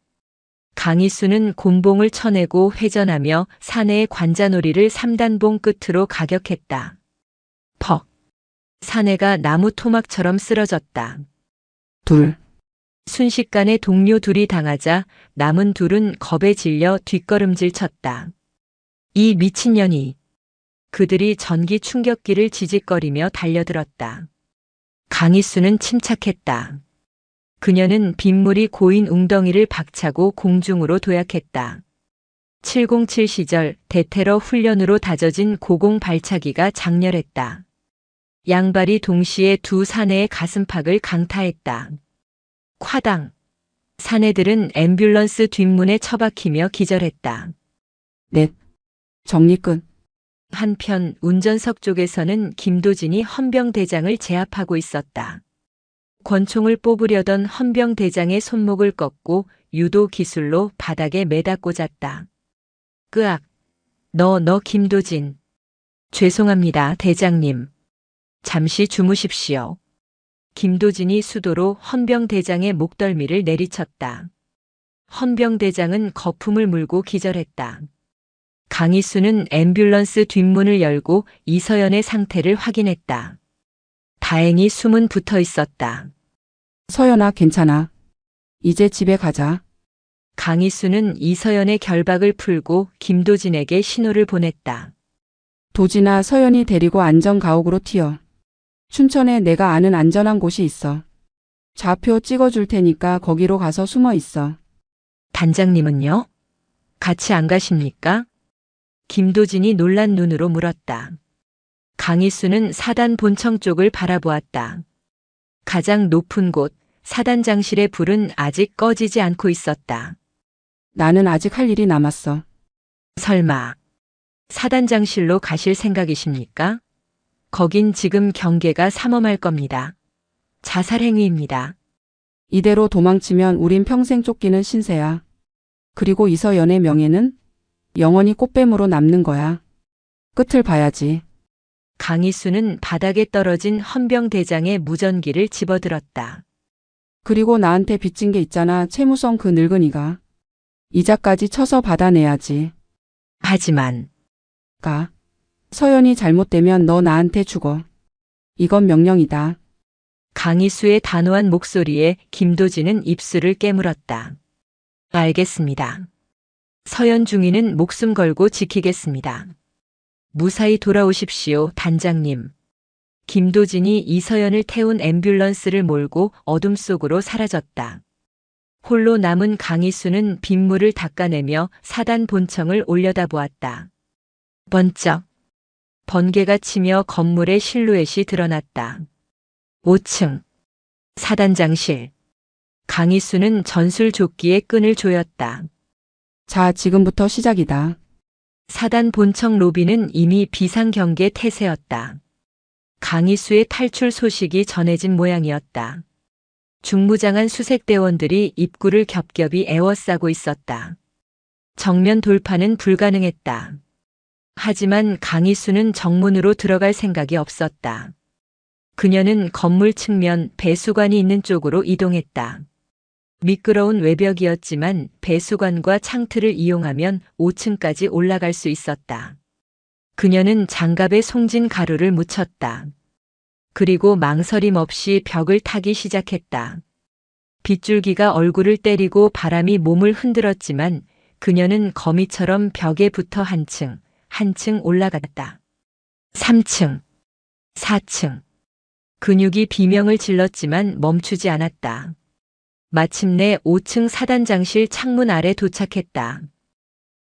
강희수는 곤봉을 쳐내고 회전하며 사내의 관자놀이를 3단봉 끝으로 가격했다. 퍽! 사내가 나무 토막처럼 쓰러졌다. 둘. 순식간에 동료 둘이 당하자 남은 둘은 겁에 질려 뒷걸음질 쳤다. 이 미친년이. 그들이 전기 충격기를 지직거리며 달려들었다. 강희수는 침착했다. 그녀는 빗물이 고인 웅덩이를 박차고 공중으로 도약했다. 707 시절 대테러 훈련으로 다져진 고공 발차기가 장렬했다. 양발이 동시에 두 사내의 가슴팍을 강타했다. 콰당. 사내들은 앰뷸런스 뒷문에 처박히며 기절했다. 넷. 정리 끝. 한편 운전석 쪽에서는 김도진이 헌병대장을 제압하고 있었다. 권총을 뽑으려던 헌병대장의 손목을 꺾고 유도 기술로 바닥에 매다 꽂았다. 끄악. 너 김도진. 죄송합니다, 대장님. 잠시 주무십시오. 김도진이 수도로 헌병대장의 목덜미를 내리쳤다. 헌병대장은 거품을 물고 기절했다. 강희수는 앰뷸런스 뒷문을 열고 이서연의 상태를 확인했다. 다행히 숨은 붙어 있었다. 서연아, 괜찮아. 이제 집에 가자. 강희수는 이서연의 결박을 풀고 김도진에게 신호를 보냈다. 도진아, 서연이 데리고 안전가옥으로 튀어. 춘천에 내가 아는 안전한 곳이 있어. 좌표 찍어줄 테니까 거기로 가서 숨어 있어. 단장님은요? 같이 안 가십니까? 김도진이 놀란 눈으로 물었다. 강희수는 사단 본청 쪽을 바라보았다. 가장 높은 곳, 사단장실의 불은 아직 꺼지지 않고 있었다. 나는 아직 할 일이 남았어. 설마 사단장실로 가실 생각이십니까? 거긴 지금 경계가 삼엄할 겁니다. 자살 행위입니다. 이대로 도망치면 우린 평생 쫓기는 신세야. 그리고 이서연의 명예는 영원히 꽃뱀으로 남는 거야. 끝을 봐야지. 강희수는 바닥에 떨어진 헌병대장의 무전기를 집어들었다. 그리고 나한테 빚진 게 있잖아. 채무성 그 늙은이가. 이자까지 쳐서 받아내야지. 하지만 서연이 잘못되면 너 나한테 죽어. 이건 명령이다. 강희수의 단호한 목소리에 김도진은 입술을 깨물었다. 알겠습니다. 서연 중위는 목숨 걸고 지키겠습니다. 무사히 돌아오십시오, 단장님. 김도진이 이서연을 태운 앰뷸런스를 몰고 어둠 속으로 사라졌다. 홀로 남은 강희수는 빗물을 닦아내며 사단 본청을 올려다보았다. 번쩍. 번개가 치며 건물의 실루엣이 드러났다. 5층. 사단장실. 강희수는 전술조끼에 끈을 조였다. 자, 지금부터 시작이다. 사단 본청 로비는 이미 비상경계 태세였다. 강희수의 탈출 소식이 전해진 모양이었다. 중무장한 수색대원들이 입구를 겹겹이 에워싸고 있었다. 정면 돌파는 불가능했다. 하지만 강희수는 정문으로 들어갈 생각이 없었다. 그녀는 건물 측면 배수관이 있는 쪽으로 이동했다. 미끄러운 외벽이었지만 배수관과 창틀을 이용하면 5층까지 올라갈 수 있었다. 그녀는 장갑에 송진 가루를 묻혔다. 그리고 망설임 없이 벽을 타기 시작했다. 빗줄기가 얼굴을 때리고 바람이 몸을 흔들었지만 그녀는 거미처럼 벽에 붙어 한층 올라갔다. 3층, 4층. 근육이 비명을 질렀지만 멈추지 않았다. 마침내 5층 사단장실 창문 아래 도착했다.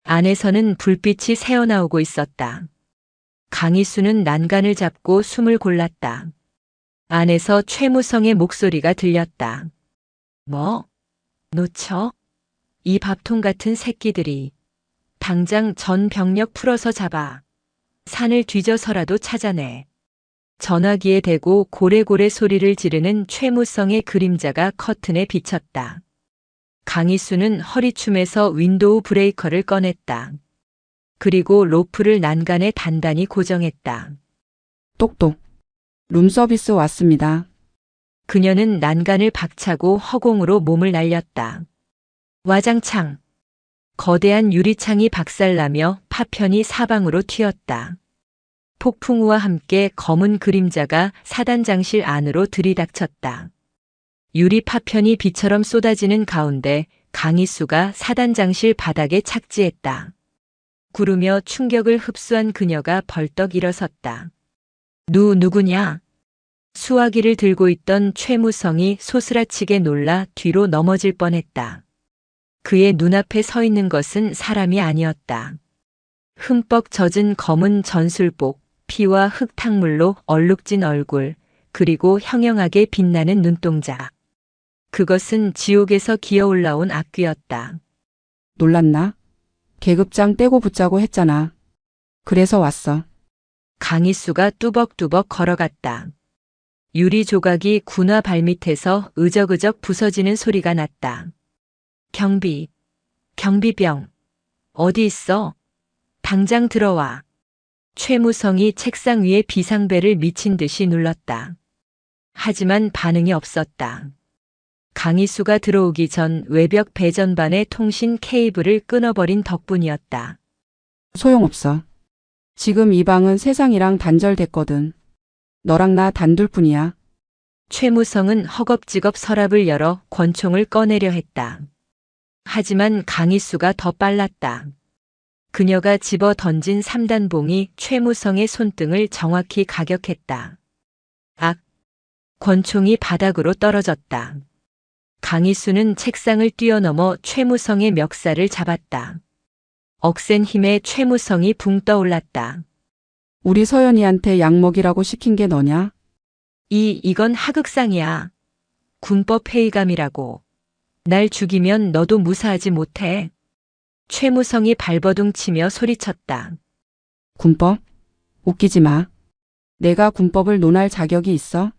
안에서는 불빛이 새어나오고 있었다. 강희수는 난간을 잡고 숨을 골랐다. 안에서 최무성의 목소리가 들렸다. 뭐? 놓쳐? 이 밥통 같은 새끼들이. 당장 전 병력 풀어서 잡아. 산을 뒤져서라도 찾아내. 전화기에 대고 고래고래 소리를 지르는 최무성의 그림자가 커튼에 비쳤다. 강희수는 허리춤에서 윈도우 브레이커를 꺼냈다. 그리고 로프를 난간에 단단히 고정했다. 똑똑. 룸서비스 왔습니다. 그녀는 난간을 박차고 허공으로 몸을 날렸다. 와장창. 거대한 유리창이 박살나며 파편이 사방으로 튀었다. 폭풍우와 함께 검은 그림자가 사단장실 안으로 들이닥쳤다. 유리 파편이 비처럼 쏟아지는 가운데 강희수가 사단장실 바닥에 착지했다. 구르며 충격을 흡수한 그녀가 벌떡 일어섰다. 누구냐? 수화기를 들고 있던 최무성이 소스라치게 놀라 뒤로 넘어질 뻔했다. 그의 눈앞에 서 있는 것은 사람이 아니었다. 흠뻑 젖은 검은 전술복, 피와 흙탕물로 얼룩진 얼굴, 그리고 형형하게 빛나는 눈동자. 그것은 지옥에서 기어올라온 악귀였다. 놀랐나? 계급장 떼고 붙자고 했잖아. 그래서 왔어. 강희수가 뚜벅뚜벅 걸어갔다. 유리 조각이 군화 발밑에서 으적으적 부서지는 소리가 났다. 경비병. 어디 있어? 당장 들어와. 최무성이 책상 위에 비상벨을 미친 듯이 눌렀다. 하지만 반응이 없었다. 강희수가 들어오기 전 외벽 배전반의 통신 케이블을 끊어버린 덕분이었다. 소용없어. 지금 이 방은 세상이랑 단절됐거든. 너랑 나 단둘뿐이야. 최무성은 허겁지겁 서랍을 열어 권총을 꺼내려 했다. 하지만 강희수가 더 빨랐다. 그녀가 집어 던진 3단봉이 최무성의 손등을 정확히 가격했다. 악! 권총이 바닥으로 떨어졌다. 강희수는 책상을 뛰어넘어 최무성의 멱살을 잡았다. 억센 힘에 최무성이 붕 떠올랐다. 우리 서연이한테 약 먹이라고 시킨 게 너냐? 이건 하극상이야. 군법 회의감이라고. 날 죽이면 너도 무사하지 못해. 최무성이 발버둥 치며 소리쳤다. 군법? 웃기지 마. 내가 군법을 논할 자격이 있어?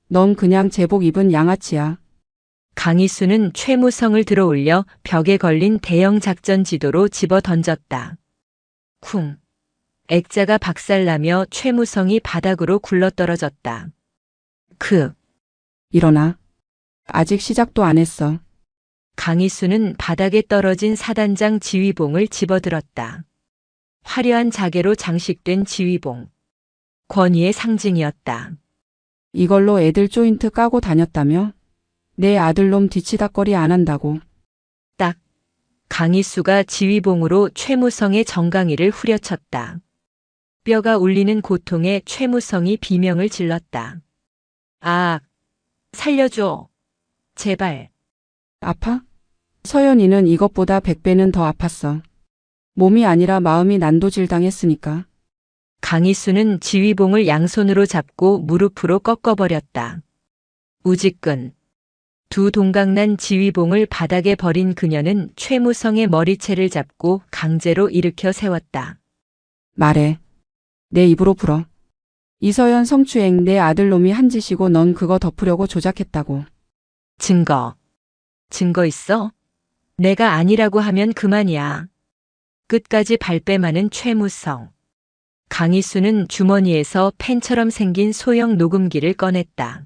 넌 그냥 제복 입은 양아치야. 강희수는 최무성을 들어올려 벽에 걸린 대형 작전 지도로 집어 던졌다. 쿵. 액자가 박살나며 최무성이 바닥으로 굴러떨어졌다. 일어나. 아직 시작도 안 했어. 강희수는 바닥에 떨어진 사단장 지휘봉을 집어들었다. 화려한 자개로 장식된 지휘봉. 권위의 상징이었다. 이걸로 애들 조인트 까고 다녔다며? 내 아들놈 뒤치다꺼리 안 한다고. 딱. 강희수가 지휘봉으로 최무성의 정강이를 후려쳤다. 뼈가 울리는 고통에 최무성이 비명을 질렀다. 아, 살려줘. 제발. 아파? 서연이는 이것보다 100배는 더 아팠어. 몸이 아니라 마음이 난도질당했으니까. 강희수는 지휘봉을 양손으로 잡고 무릎으로 꺾어버렸다. 우지끈. 두 동강난 지휘봉을 바닥에 버린 그녀는 최무성의 머리채를 잡고 강제로 일으켜 세웠다. 말해. 내 입으로 불어. 이서연 성추행 내 아들놈이 한 짓이고 넌 그거 덮으려고 조작했다고. 증거 있어? 내가 아니라고 하면 그만이야. 끝까지 발뺌하는 최무성. 강희수는 주머니에서 펜처럼 생긴 소형 녹음기를 꺼냈다.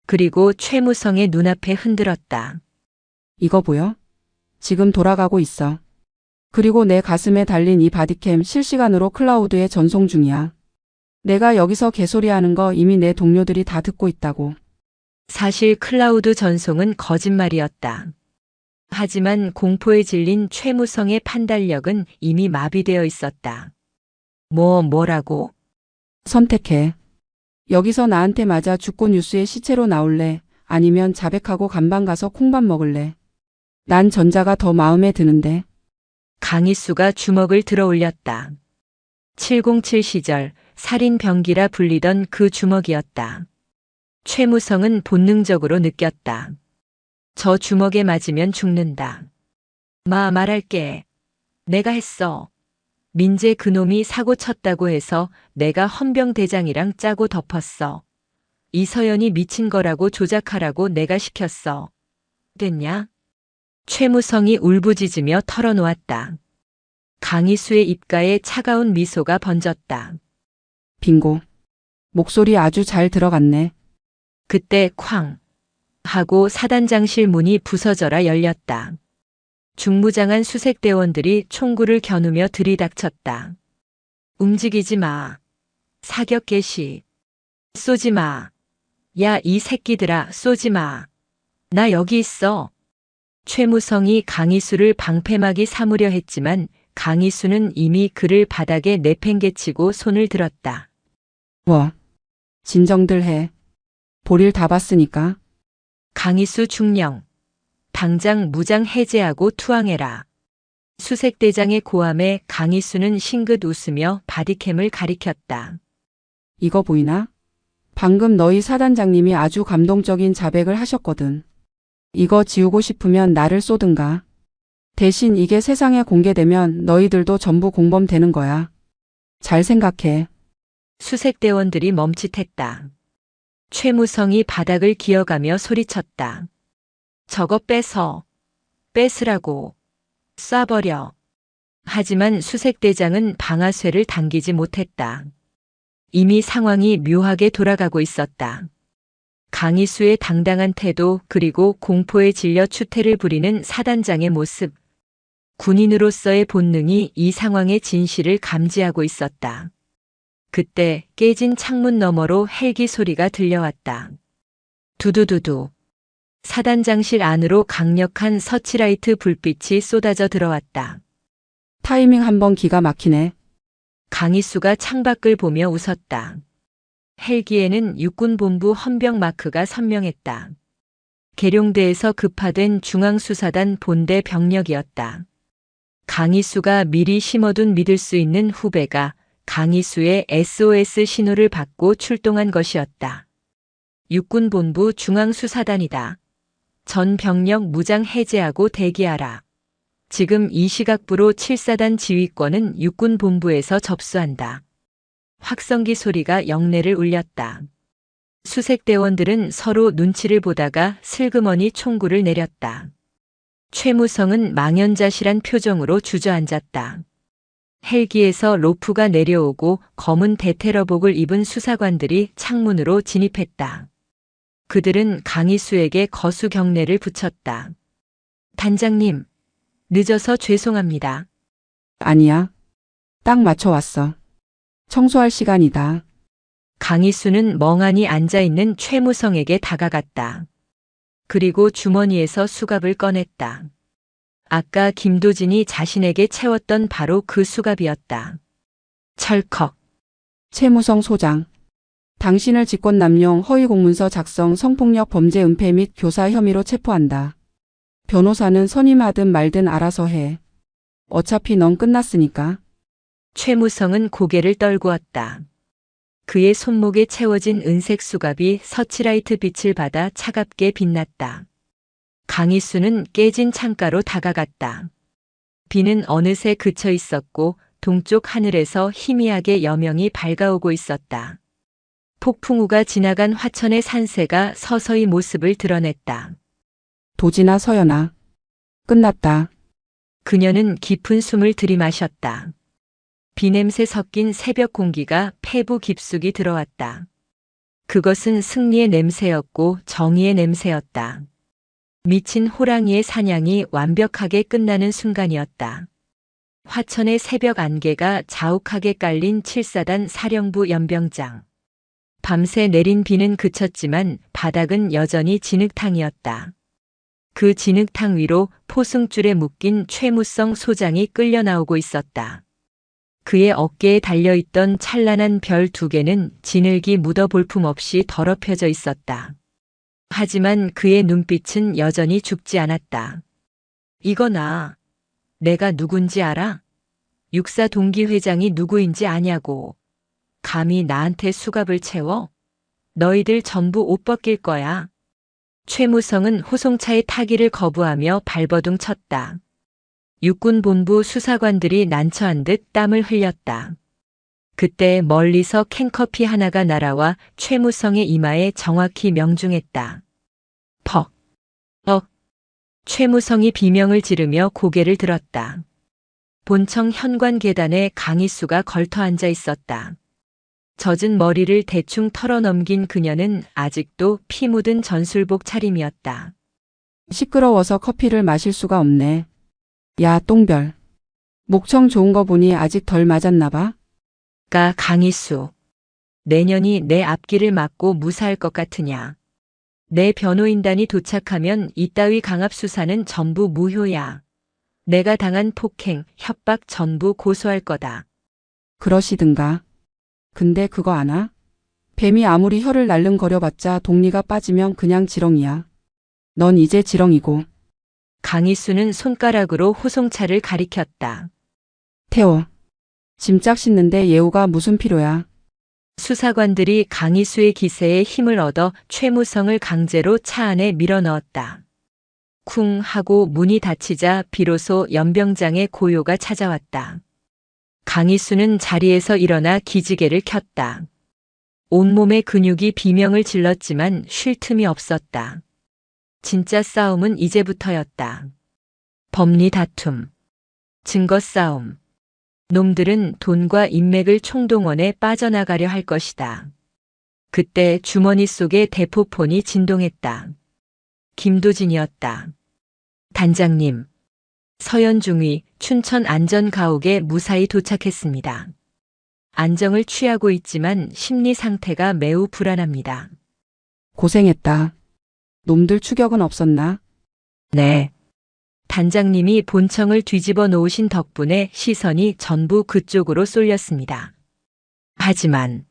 그리고 최무성의 눈앞에 흔들었다. 이거 보여? 지금 돌아가고 있어. 그리고 내 가슴에 달린 이 바디캠 실시간으로 클라우드에 전송 중이야. 내가 여기서 개소리하는 거 이미 내 동료들이 다 듣고 있다고. 사실 클라우드 전송은 거짓말이었다. 하지만 공포에 질린 최무성의 판단력은 이미 마비되어 있었다. 뭐라고? 선택해. 여기서 나한테 맞아 죽고 뉴스에 시체로 나올래? 아니면 자백하고 간방 가서 콩밥 먹을래? 난 전자가 더 마음에 드는데. 강희수가 주먹을 들어 올렸다. 707 시절 살인 병기라 불리던 그 주먹이었다. 최무성은 본능적으로 느꼈다. 저 주먹에 맞으면 죽는다. 말할게. 내가 했어. 민재 그놈이 사고 쳤다고 해서 내가 헌병대장이랑 짜고 덮었어. 이서연이 미친 거라고 조작하라고 내가 시켰어. 됐냐? 최무성이 울부짖으며 털어놓았다. 강희수의 입가에 차가운 미소가 번졌다. 빙고. 목소리 아주 잘 들어갔네. 그때 쾅 하고 사단장실 문이 부서져라 열렸다. 중무장한 수색대원들이 총구를 겨누며 들이닥쳤다. 움직이지 마. 사격 개시. 쏘지 마. 야, 이 새끼들아, 쏘지 마. 나 여기 있어. 최무성이 강희수를 방패막이 삼으려 했지만 강희수는 이미 그를 바닥에 내팽개치고 손을 들었다. 진정들 해. 볼일 다 봤으니까. 강희수 중령. 당장 무장 해제하고 투항해라. 수색대장의 고함에 강희수는 싱긋 웃으며 바디캠을 가리켰다. 이거 보이나? 방금 너희 사단장님이 아주 감동적인 자백을 하셨거든. 이거 지우고 싶으면 나를 쏘든가. 대신 이게 세상에 공개되면 너희들도 전부 공범 되는 거야. 잘 생각해. 수색대원들이 멈칫했다. 최무성이 바닥을 기어가며 소리쳤다. 저거 뺏으라고. 쏴버려. 하지만 수색대장은 방아쇠를 당기지 못했다. 이미 상황이 묘하게 돌아가고 있었다. 강희수의 당당한 태도 그리고 공포에 질려 추태를 부리는 사단장의 모습. 군인으로서의 본능이 이 상황의 진실을 감지하고 있었다. 그때 깨진 창문 너머로 헬기 소리가 들려왔다. 두두두두. 사단장실 안으로 강력한 서치라이트 불빛이 쏟아져 들어왔다. 타이밍 한번 기가 막히네. 강희수가 창밖을 보며 웃었다. 헬기에는 육군본부 헌병 마크가 선명했다. 계룡대에서 급파된 중앙수사단 본대 병력이었다. 강희수가 미리 심어둔 믿을 수 있는 후배가 강희수의 SOS 신호를 받고 출동한 것이었다. 육군본부 중앙수사단이다. 전 병력 무장 해제하고 대기하라. 지금 이 시각부로 7사단 지휘권은 육군본부에서 접수한다. 확성기 소리가 영내를 울렸다. 수색대원들은 서로 눈치를 보다가 슬그머니 총구를 내렸다. 최무성은 망연자실한 표정으로 주저앉았다. 헬기에서 로프가 내려오고 검은 대테러복을 입은 수사관들이 창문으로 진입했다. 그들은 강희수에게 거수 경례를 붙였다. 단장님, 늦어서 죄송합니다. 아니야. 딱 맞춰 왔어. 청소할 시간이다. 강희수는 멍하니 앉아있는 최무성에게 다가갔다. 그리고 주머니에서 수갑을 꺼냈다. 아까 김도진이 자신에게 채웠던 바로 그 수갑이었다. 철컥. 최무성 소장. 당신을 직권남용 허위공문서 작성 성폭력 범죄 은폐 및 교사 혐의로 체포한다. 변호사는 선임하든 말든 알아서 해. 어차피 넌 끝났으니까. 최무성은 고개를 떨구었다. 그의 손목에 채워진 은색 수갑이 서치라이트 빛을 받아 차갑게 빛났다. 강희수는 깨진 창가로 다가갔다. 비는 어느새 그쳐 있었고 동쪽 하늘에서 희미하게 여명이 밝아오고 있었다. 폭풍우가 지나간 화천의 산새가 서서히 모습을 드러냈다. 도진아 서연아. 끝났다. 그녀는 깊은 숨을 들이마셨다. 비냄새 섞인 새벽 공기가 폐부 깊숙이 들어왔다. 그것은 승리의 냄새였고 정의의 냄새였다. 미친 호랑이의 사냥이 완벽하게 끝나는 순간이었다. 화천의 새벽 안개가 자욱하게 깔린 7사단 사령부 연병장. 밤새 내린 비는 그쳤지만 바닥은 여전히 진흙탕이었다. 그 진흙탕 위로 포승줄에 묶인 최무성 소장이 끌려 나오고 있었다. 그의 어깨에 달려있던 찬란한 별 2개는 진흙이 묻어 볼품없이 더럽혀져 있었다. 하지만 그의 눈빛은 여전히 죽지 않았다. 이거 내가 누군지 알아? 육사 동기회장이 누구인지 아냐고. 감히 나한테 수갑을 채워? 너희들 전부 옷 벗길 거야. 최무성은 호송차에 타기를 거부하며 발버둥 쳤다. 육군본부 수사관들이 난처한 듯 땀을 흘렸다. 그때 멀리서 캔커피 하나가 날아와 최무성의 이마에 정확히 명중했다. 퍽! 최무성이 비명을 지르며 고개를 들었다. 본청 현관 계단에 강희수가 걸터 앉아 있었다. 젖은 머리를 대충 털어넘긴 그녀는 아직도 피 묻은 전술복 차림이었다. 시끄러워서 커피를 마실 수가 없네. 야, 똥별. 목청 좋은 거 보니 아직 덜 맞았나 봐. 강희수. 내년이 내 앞길을 막고 무사할 것 같으냐. 내 변호인단이 도착하면 이따위 강압수사는 전부 무효야. 내가 당한 폭행, 협박 전부 고소할 거다. 그러시든가. 근데 그거 아나? 뱀이 아무리 혀를 날름거려봤자 독리가 빠지면 그냥 지렁이야. 넌 이제 지렁이고. 강희수는 손가락으로 호송차를 가리켰다. 태워. 짐짝 씻는데 예우가 무슨 필요야. 수사관들이 강희수의 기세에 힘을 얻어 최무성을 강제로 차 안에 밀어넣었다. 쿵 하고 문이 닫히자 비로소 연병장의 고요가 찾아왔다. 강희수는 자리에서 일어나 기지개를 켰다. 온몸의 근육이 비명을 질렀지만 쉴 틈이 없었다. 진짜 싸움은 이제부터였다. 법리 다툼, 증거 싸움. 놈들은 돈과 인맥을 총동원해 빠져나가려 할 것이다. 그때 주머니 속에 대포폰이 진동했다. 김도진이었다. 단장님, 서현중위 춘천 안전가옥에 무사히 도착했습니다. 안정을 취하고 있지만 심리 상태가 매우 불안합니다. 고생했다. 놈들 추격은 없었나? 네. 단장님이 본청을 뒤집어 놓으신 덕분에 시선이 전부 그쪽으로 쏠렸습니다. 하지만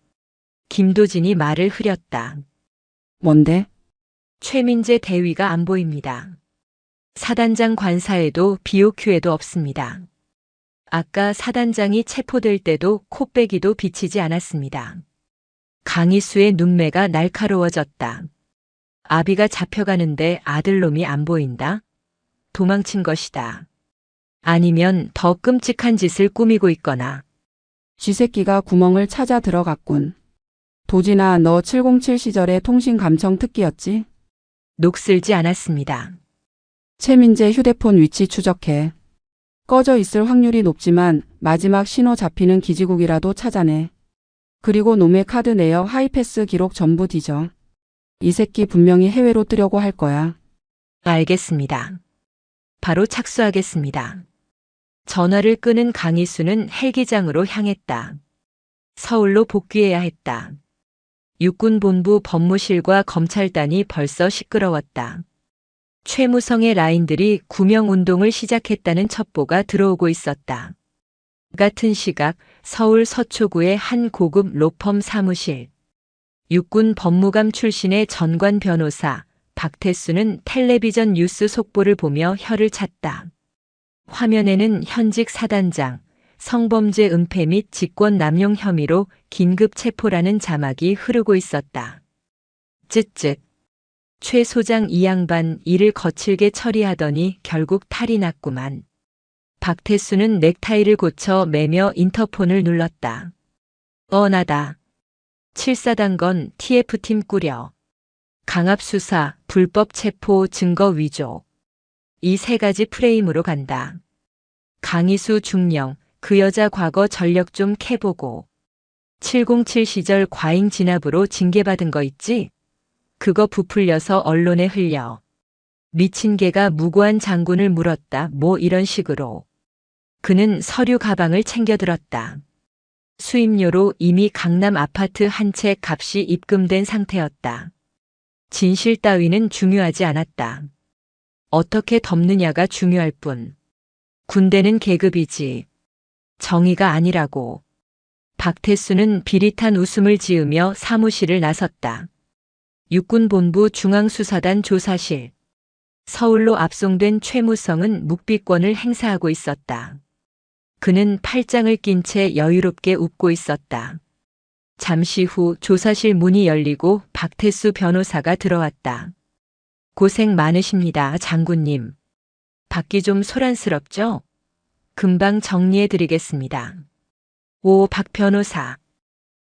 김도진이 말을 흐렸다. 뭔데? 최민재 대위가 안 보입니다. 사단장 관사에도 BOQ에도 없습니다. 아까 사단장이 체포될 때도 코빼기도 비치지 않았습니다. 강희수의 눈매가 날카로워졌다. 아비가 잡혀가는데 아들놈이 안 보인다? 도망친 것이다. 아니면 더 끔찍한 짓을 꾸미고 있거나. 쥐새끼가 구멍을 찾아 들어갔군. 도진아, 너 707 시절에 통신감청 특기였지? 녹슬지 않았습니다. 최민재 휴대폰 위치 추적해. 꺼져 있을 확률이 높지만 마지막 신호 잡히는 기지국이라도 찾아내. 그리고 놈의 카드 내역 하이패스 기록 전부 뒤져. 이 새끼 분명히 해외로 뜨려고 할 거야. 알겠습니다. 바로 착수하겠습니다. 전화를 끄는 강희수는 헬기장으로 향했다. 서울로 복귀해야 했다. 육군본부 법무실과 검찰단이 벌써 시끄러웠다. 최무성의 라인들이 구명운동을 시작했다는 첩보가 들어오고 있었다. 같은 시각 서울 서초구의 한 고급 로펌 사무실. 육군 법무감 출신의 전관 변호사 박태수는 텔레비전 뉴스 속보를 보며 혀를 찼다. 화면에는 현직 사단장, 성범죄 은폐 및 직권 남용 혐의로 긴급 체포라는 자막이 흐르고 있었다. 쯧쯧. 최 소장 이 양반 일을 거칠게 처리하더니 결국 탈이 났구만. 박태수는 넥타이를 고쳐 매며 인터폰을 눌렀다. 나다. 7사단건 TF팀 꾸려. 강압수사, 불법 체포, 증거 위조. 이 3가지 프레임으로 간다. 강희수 중령, 그 여자 과거 전력 좀 캐보고. 707 시절 과잉 진압으로 징계받은 거 있지? 그거 부풀려서 언론에 흘려. 미친 개가 무고한 장군을 물었다. 뭐 이런 식으로. 그는 서류 가방을 챙겨 들었다. 수임료로 이미 강남 아파트 한 채 값이 입금된 상태였다. 진실 따위는 중요하지 않았다. 어떻게 덮느냐가 중요할 뿐. 군대는 계급이지. 정의가 아니라고. 박태수는 비릿한 웃음을 지으며 사무실을 나섰다. 육군본부 중앙수사단 조사실. 서울로 압송된 최무성은 묵비권을 행사하고 있었다. 그는 팔짱을 낀 채 여유롭게 웃고 있었다. 잠시 후 조사실 문이 열리고 박태수 변호사가 들어왔다. 고생 많으십니다, 장군님. 받기 좀 소란스럽죠? 금방 정리해 드리겠습니다. 오, 박 변호사.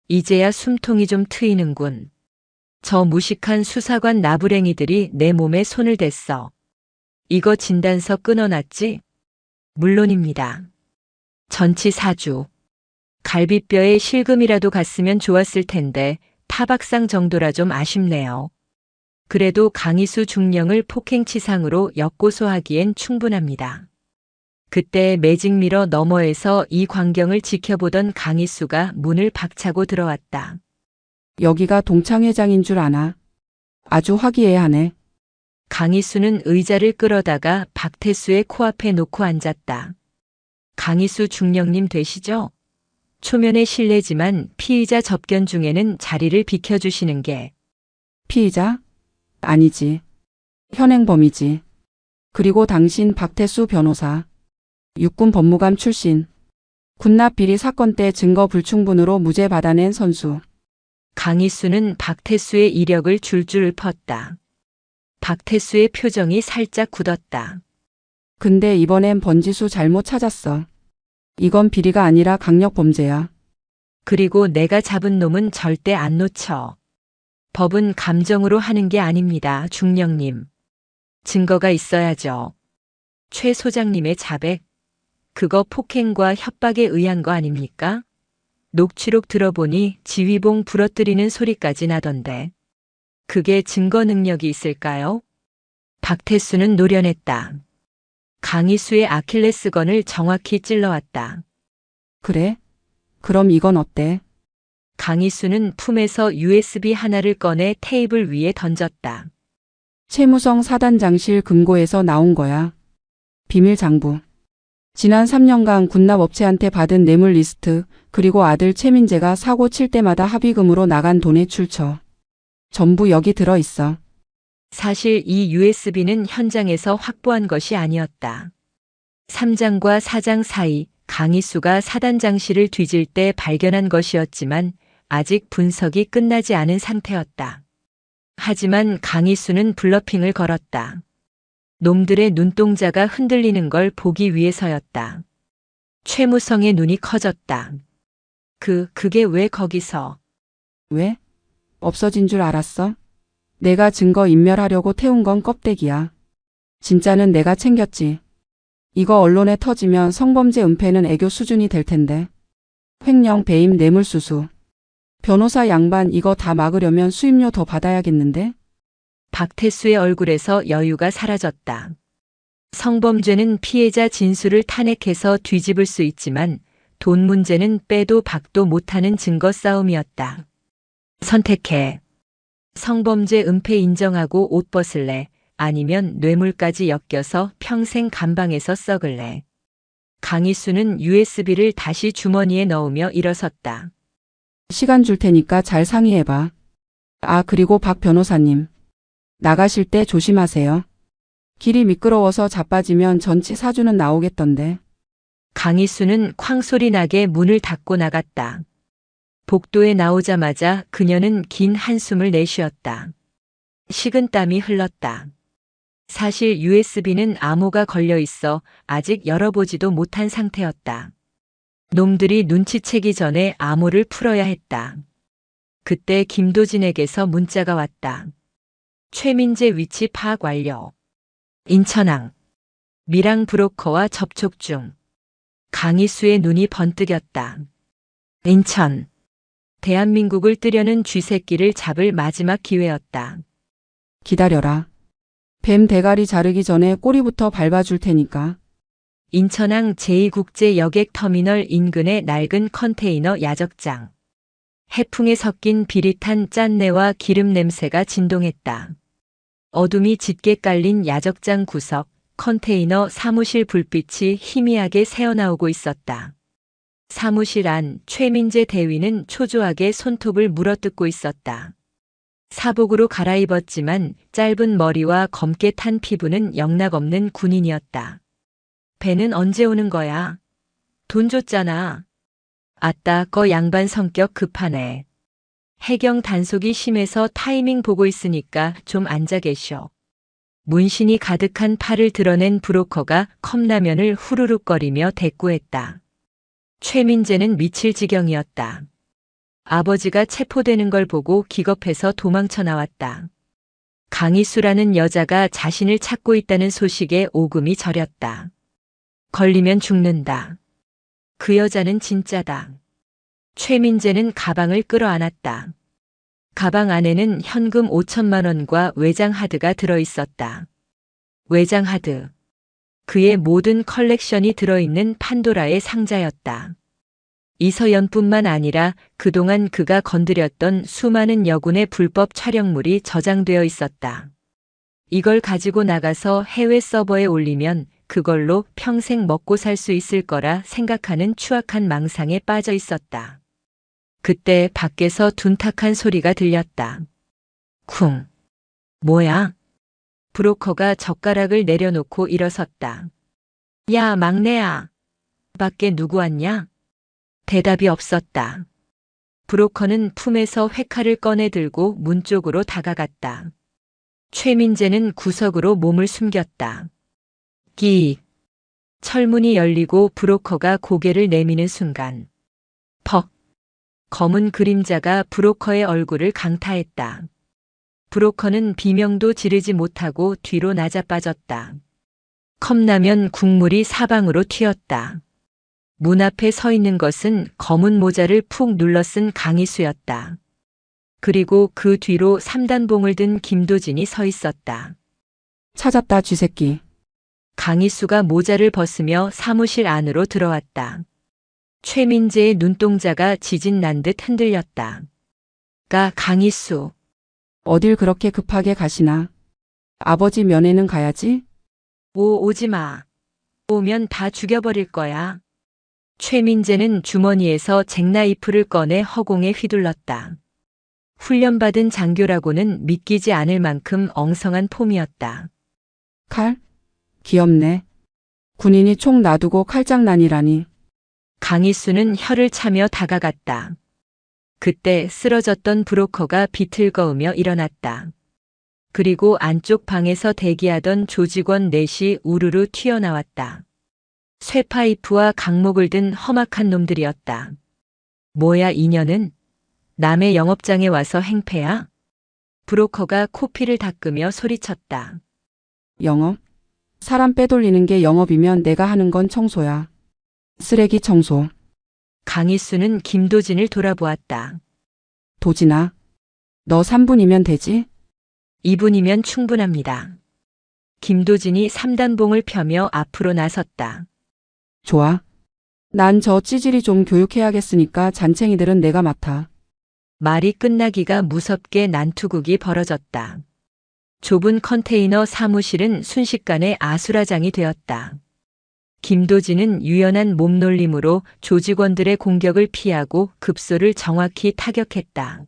이제야 숨통이 좀 트이는군. 저 무식한 수사관 나부랭이들이 내 몸에 손을 댔어. 이거 진단서 끊어놨지? 물론입니다. 전치사주. 갈비뼈에 실금이라도 갔으면 좋았을 텐데 타박상 정도라 좀 아쉽네요. 그래도 강희수 중령을 폭행치상으로 역고소하기엔 충분합니다. 그때 매직미러 너머에서 이 광경을 지켜보던 강희수가 문을 박차고 들어왔다. 여기가 동창회장인 줄 아나? 아주 화기애애하네. 강희수는 의자를 끌어다가 박태수의 코앞에 놓고 앉았다. 강희수 중령님 되시죠? 초면에 실례지만 피의자 접견 중에는 자리를 비켜주시는 게. 피의자? 아니지. 현행범이지. 그리고 당신 박태수 변호사. 육군 법무관 출신. 군납 비리 사건 때 증거 불충분으로 무죄 받아낸 선수. 강희수는 박태수의 이력을 줄줄 펐다. 박태수의 표정이 살짝 굳었다. 근데 이번엔 번지수 잘못 찾았어. 이건 비리가 아니라 강력범죄야. 그리고 내가 잡은 놈은 절대 안 놓쳐. 법은 감정으로 하는 게 아닙니다, 중령님. 증거가 있어야죠. 최 소장님의 자백, 그거 폭행과 협박에 의한 거 아닙니까? 녹취록 들어보니 지휘봉 부러뜨리는 소리까지 나던데. 그게 증거 능력이 있을까요? 박태수는 노련했다. 강희수의 아킬레스건을 정확히 찔러왔다. 그래? 그럼 이건 어때? 강희수는 품에서 USB 하나를 꺼내 테이블 위에 던졌다. 최무성 사단장실 금고에서 나온 거야. 비밀 장부. 지난 3년간 군납업체한테 받은 뇌물 리스트, 그리고 아들 최민재가 사고 칠 때마다 합의금으로 나간 돈의 출처. 전부 여기 들어있어. 사실 이 USB는 현장에서 확보한 것이 아니었다. 3장과 4장 사이 강희수가 사단장실을 뒤질 때 발견한 것이었지만 아직 분석이 끝나지 않은 상태였다. 하지만 강희수는 블러핑을 걸었다. 놈들의 눈동자가 흔들리는 걸 보기 위해서였다. 최무성의 눈이 커졌다. 그게 왜 거기서? 왜? 없어진 줄 알았어? 내가 증거 인멸하려고 태운 건 껍데기야. 진짜는 내가 챙겼지. 이거 언론에 터지면 성범죄 은폐는 애교 수준이 될 텐데. 횡령, 배임, 뇌물수수. 변호사 양반 이거 다 막으려면 수임료 더 받아야겠는데? 박태수의 얼굴에서 여유가 사라졌다. 성범죄는 피해자 진술을 탄핵해서 뒤집을 수 있지만 돈 문제는 빼도 박도 못하는 증거 싸움이었다. 선택해. 성범죄 은폐 인정하고 옷 벗을래? 아니면 뇌물까지 엮여서 평생 감방에서 썩을래? 강희수는 USB를 다시 주머니에 넣으며 일어섰다. 시간 줄 테니까 잘 상의해봐. 아, 그리고 박 변호사님. 나가실 때 조심하세요. 길이 미끄러워서 자빠지면 전치 사주는 나오겠던데. 강희수는 쾅소리 나게 문을 닫고 나갔다. 복도에 나오자마자 그녀는 긴 한숨을 내쉬었다. 식은땀이 흘렀다. 사실 USB는 암호가 걸려 있어 아직 열어보지도 못한 상태였다. 놈들이 눈치채기 전에 암호를 풀어야 했다. 그때 김도진에게서 문자가 왔다. 최민재 위치 파악 완료. 인천항. 미랑 브로커와 접촉 중. 강희수의 눈이 번뜩였다. 인천. 대한민국을 뜨려는 쥐새끼를 잡을 마지막 기회였다. 기다려라. 뱀 대가리 자르기 전에 꼬리부터 밟아줄 테니까. 인천항 제2국제여객터미널 인근의 낡은 컨테이너 야적장. 해풍에 섞인 비릿한 짠내와 기름 냄새가 진동했다. 어둠이 짙게 깔린 야적장 구석, 컨테이너 사무실 불빛이 희미하게 새어나오고 있었다. 사무실 안 최민재 대위는 초조하게 손톱을 물어뜯고 있었다. 사복으로 갈아입었지만 짧은 머리와 검게 탄 피부는 영락없는 군인이었다. 배는 언제 오는 거야? 돈 줬잖아. 아따, 거 양반 성격 급하네. 해경 단속이 심해서 타이밍 보고 있으니까 좀 앉아 계셔. 문신이 가득한 팔을 드러낸 브로커가 컵라면을 후루룩거리며 대꾸했다. 최민재는 미칠 지경이었다. 아버지가 체포되는 걸 보고 기겁해서 도망쳐 나왔다. 강희수라는 여자가 자신을 찾고 있다는 소식에 오금이 저렸다. 걸리면 죽는다. 그 여자는 진짜다. 최민재는 가방을 끌어안았다. 가방 안에는 현금 5천만 원과 외장 하드가 들어있었다. 외장 하드. 그의 모든 컬렉션이 들어있는 판도라의 상자였다. 이서연뿐만 아니라 그동안 그가 건드렸던 수많은 여군의 불법 촬영물이 저장되어 있었다. 이걸 가지고 나가서 해외 서버에 올리면 그걸로 평생 먹고 살 수 있을 거라 생각하는 추악한 망상에 빠져 있었다. 그때 밖에서 둔탁한 소리가 들렸다. 쿵. 뭐야? 브로커가 젓가락을 내려놓고 일어섰다. 야, 막내야. 밖에 누구 왔냐? 대답이 없었다. 브로커는 품에서 회칼을 꺼내 들고 문 쪽으로 다가갔다. 최민재는 구석으로 몸을 숨겼다. 끼익. 철문이 열리고 브로커가 고개를 내미는 순간. 퍽. 검은 그림자가 브로커의 얼굴을 강타했다. 브로커는 비명도 지르지 못하고 뒤로 낮아빠졌다. 컵라면 국물이 사방으로 튀었다. 문 앞에 서 있는 것은 검은 모자를 푹 눌러 쓴 강희수였다. 그리고 그 뒤로 3단봉을 든 김도진이 서 있었다. 찾았다, 쥐새끼. 강희수가 모자를 벗으며 사무실 안으로 들어왔다. 최민재의 눈동자가 지진 난 듯 흔들렸다. 강희수. 어딜 그렇게 급하게 가시나? 아버지 면회는 가야지? 오지 마. 오면 다 죽여버릴 거야. 최민재는 주머니에서 잭나이프를 꺼내 허공에 휘둘렀다. 훈련받은 장교라고는 믿기지 않을 만큼 엉성한 폼이었다. 칼? 귀엽네. 군인이 총 놔두고 칼장난이라니. 강희수는 혀를 차며 다가갔다. 그때 쓰러졌던 브로커가 비틀거으며 일어났다. 그리고 안쪽 방에서 대기하던 조직원 넷이 우르르 튀어나왔다. 쇠파이프와 강목을 든 험악한 놈들이었다. 뭐야 이년은? 남의 영업장에 와서 행패야? 브로커가 코피를 닦으며 소리쳤다. 영업? 사람 빼돌리는 게 영업이면 내가 하는 건 청소야. 쓰레기 청소. 강희수는 김도진을 돌아보았다. 도진아, 너 3분이면 되지? 2분이면 충분합니다. 김도진이 3단봉을 펴며 앞으로 나섰다. 좋아. 난 저 찌질이 좀 교육해야겠으니까 잔챙이들은 내가 맡아. 말이 끝나기가 무섭게 난투극이 벌어졌다. 좁은 컨테이너 사무실은 순식간에 아수라장이 되었다. 김도진은 유연한 몸놀림으로 조직원들의 공격을 피하고 급소를 정확히 타격했다.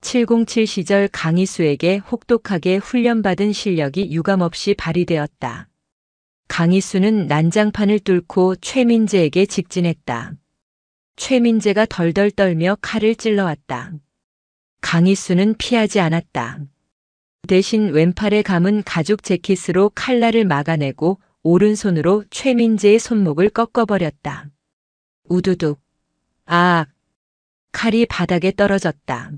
707 시절 강희수에게 혹독하게 훈련받은 실력이 유감없이 발휘되었다. 강희수는 난장판을 뚫고 최민재에게 직진했다. 최민재가 덜덜 떨며 칼을 찔러왔다. 강희수는 피하지 않았다. 대신 왼팔에 감은 가죽 재킷으로 칼날을 막아내고 오른손으로 최민재의 손목을 꺾어버렸다. 우두둑. 아! 칼이 바닥에 떨어졌다.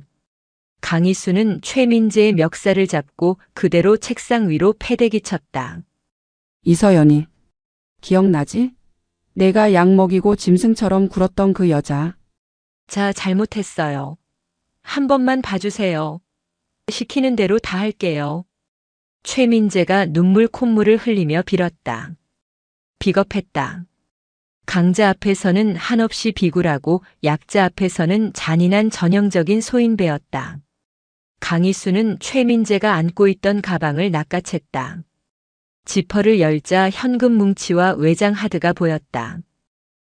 강희수는 최민재의 멱살을 잡고 그대로 책상 위로 패대기 쳤다. 이서연이. 기억나지? 내가 약 먹이고 짐승처럼 굴었던 그 여자. 자, 잘못했어요. 한 번만 봐주세요. 시키는 대로 다 할게요. 최민재가 눈물 콧물을 흘리며 빌었다. 비겁했다. 강자 앞에서는 한없이 비굴하고 약자 앞에서는 잔인한 전형적인 소인배였다. 강희수는 최민재가 안고 있던 가방을 낚아챘다. 지퍼를 열자 현금 뭉치와 외장 하드가 보였다.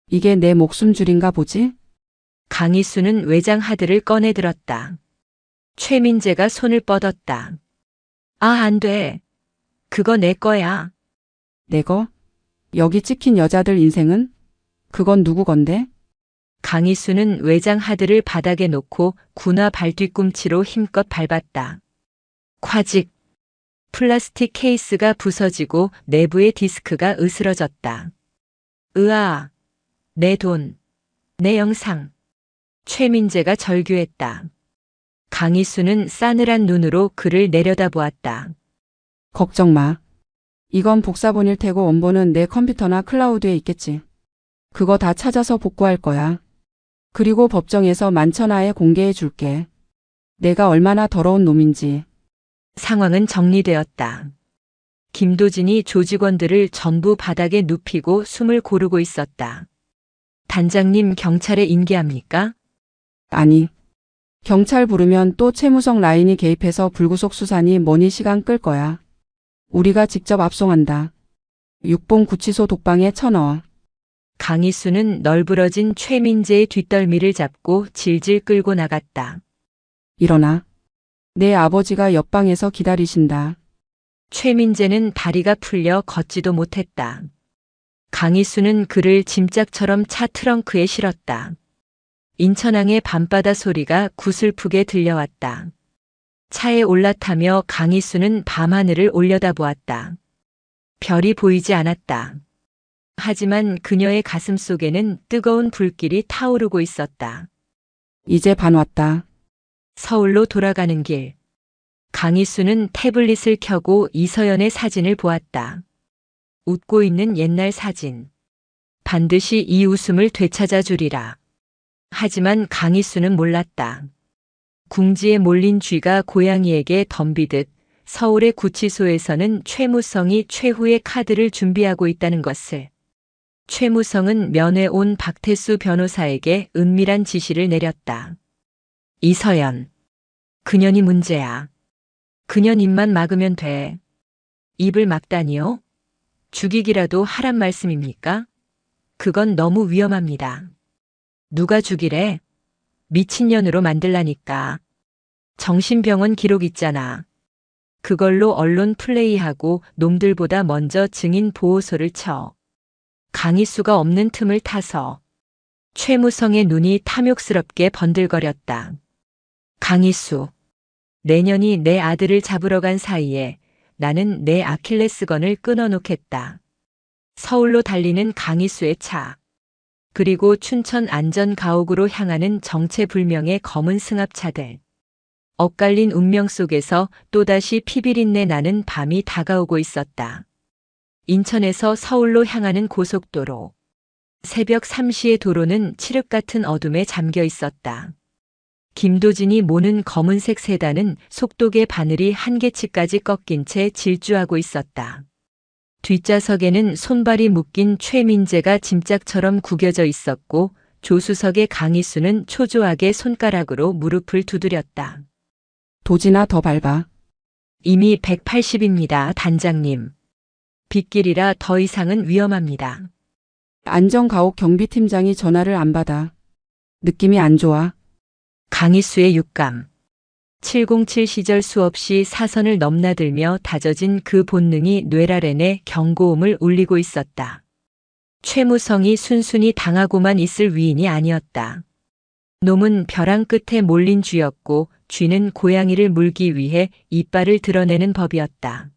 이게 내 목숨줄인가 보지? 강희수는 외장 하드를 꺼내 들었다. 최민재가 손을 뻗었다. 아, 안 돼. 그거 내 거야. 내 거? 여기 찍힌 여자들 인생은? 그건 누구 건데? 강희수는 외장 하드를 바닥에 놓고 군화 발뒤꿈치로 힘껏 밟았다. 콰직. 플라스틱 케이스가 부서지고 내부의 디스크가 으스러졌다. 으아. 내 돈. 내 영상. 최민재가 절규했다. 강희수는 싸늘한 눈으로 그를 내려다보았다. 걱정 마. 이건 복사본일 테고 원본은 내 컴퓨터나 클라우드에 있겠지. 그거 다 찾아서 복구할 거야. 그리고 법정에서 만천하에 공개해 줄게. 내가 얼마나 더러운 놈인지. 상황은 정리되었다. 김도진이 조직원들을 전부 바닥에 눕히고 숨을 고르고 있었다. 단장님, 경찰에 인계합니까? 아니. 경찰 부르면 또 최무성 라인이 개입해서 불구속 수사니 뭐니 시간 끌 거야. 우리가 직접 압송한다. 육봉 구치소 독방에 쳐넣어. 강희수는 널브러진 최민재의 뒷덜미를 잡고 질질 끌고 나갔다. 일어나. 내 아버지가 옆방에서 기다리신다. 최민재는 다리가 풀려 걷지도 못했다. 강희수는 그를 짐짝처럼 차 트렁크에 실었다. 인천항의 밤바다 소리가 구슬프게 들려왔다. 차에 올라타며 강희수는 밤하늘을 올려다보았다. 별이 보이지 않았다. 하지만 그녀의 가슴 속에는 뜨거운 불길이 타오르고 있었다. 이제 반 왔다. 서울로 돌아가는 길. 강희수는 태블릿을 켜고 이서연의 사진을 보았다. 웃고 있는 옛날 사진. 반드시 이 웃음을 되찾아 주리라. 하지만 강희수는 몰랐다. 궁지에 몰린 쥐가 고양이에게 덤비듯 서울의 구치소에서는 최무성이 최후의 카드를 준비하고 있다는 것을. 최무성은 면회 온 박태수 변호사에게 은밀한 지시를 내렸다. 이서연. 그년이 문제야. 그년 입만 막으면 돼. 입을 막다니요? 죽이기라도 하란 말씀입니까? 그건 너무 위험합니다. 누가 죽이래? 미친년으로 만들라니까. 정신병원 기록 있잖아. 그걸로 언론 플레이하고 놈들보다 먼저 증인 보호소를 쳐. 강희수가 없는 틈을 타서. 최무성의 눈이 탐욕스럽게 번들거렸다. 강희수. 내년이 내 아들을 잡으러 간 사이에 나는 내 아킬레스건을 끊어놓겠다. 서울로 달리는 강희수의 차. 그리고 춘천 안전가옥으로 향하는 정체불명의 검은 승합차들. 엇갈린 운명 속에서 또다시 피비린내 나는 밤이 다가오고 있었다. 인천에서 서울로 향하는 고속도로. 새벽 3시의 도로는 칠흑 같은 어둠에 잠겨 있었다. 김도진이 모는 검은색 세단은 속독의 바늘이 한계치까지 꺾인 채 질주하고 있었다. 뒷좌석에는 손발이 묶인 최민재가 짐짝처럼 구겨져 있었고 조수석의 강희수는 초조하게 손가락으로 무릎을 두드렸다. 도진아 더 밟아. 이미 180입니다, 단장님. 빗길이라 더 이상은 위험합니다. 안전가옥 경비팀장이 전화를 안 받아. 느낌이 안 좋아. 강희수의 육감. 707 시절 수없이 사선을 넘나들며 다져진 그 본능이 뇌랄엔에 경고음을 울리고 있었다. 최무성이 순순히 당하고만 있을 위인이 아니었다. 놈은 벼랑 끝에 몰린 쥐였고 쥐는 고양이를 물기 위해 이빨을 드러내는 법이었다.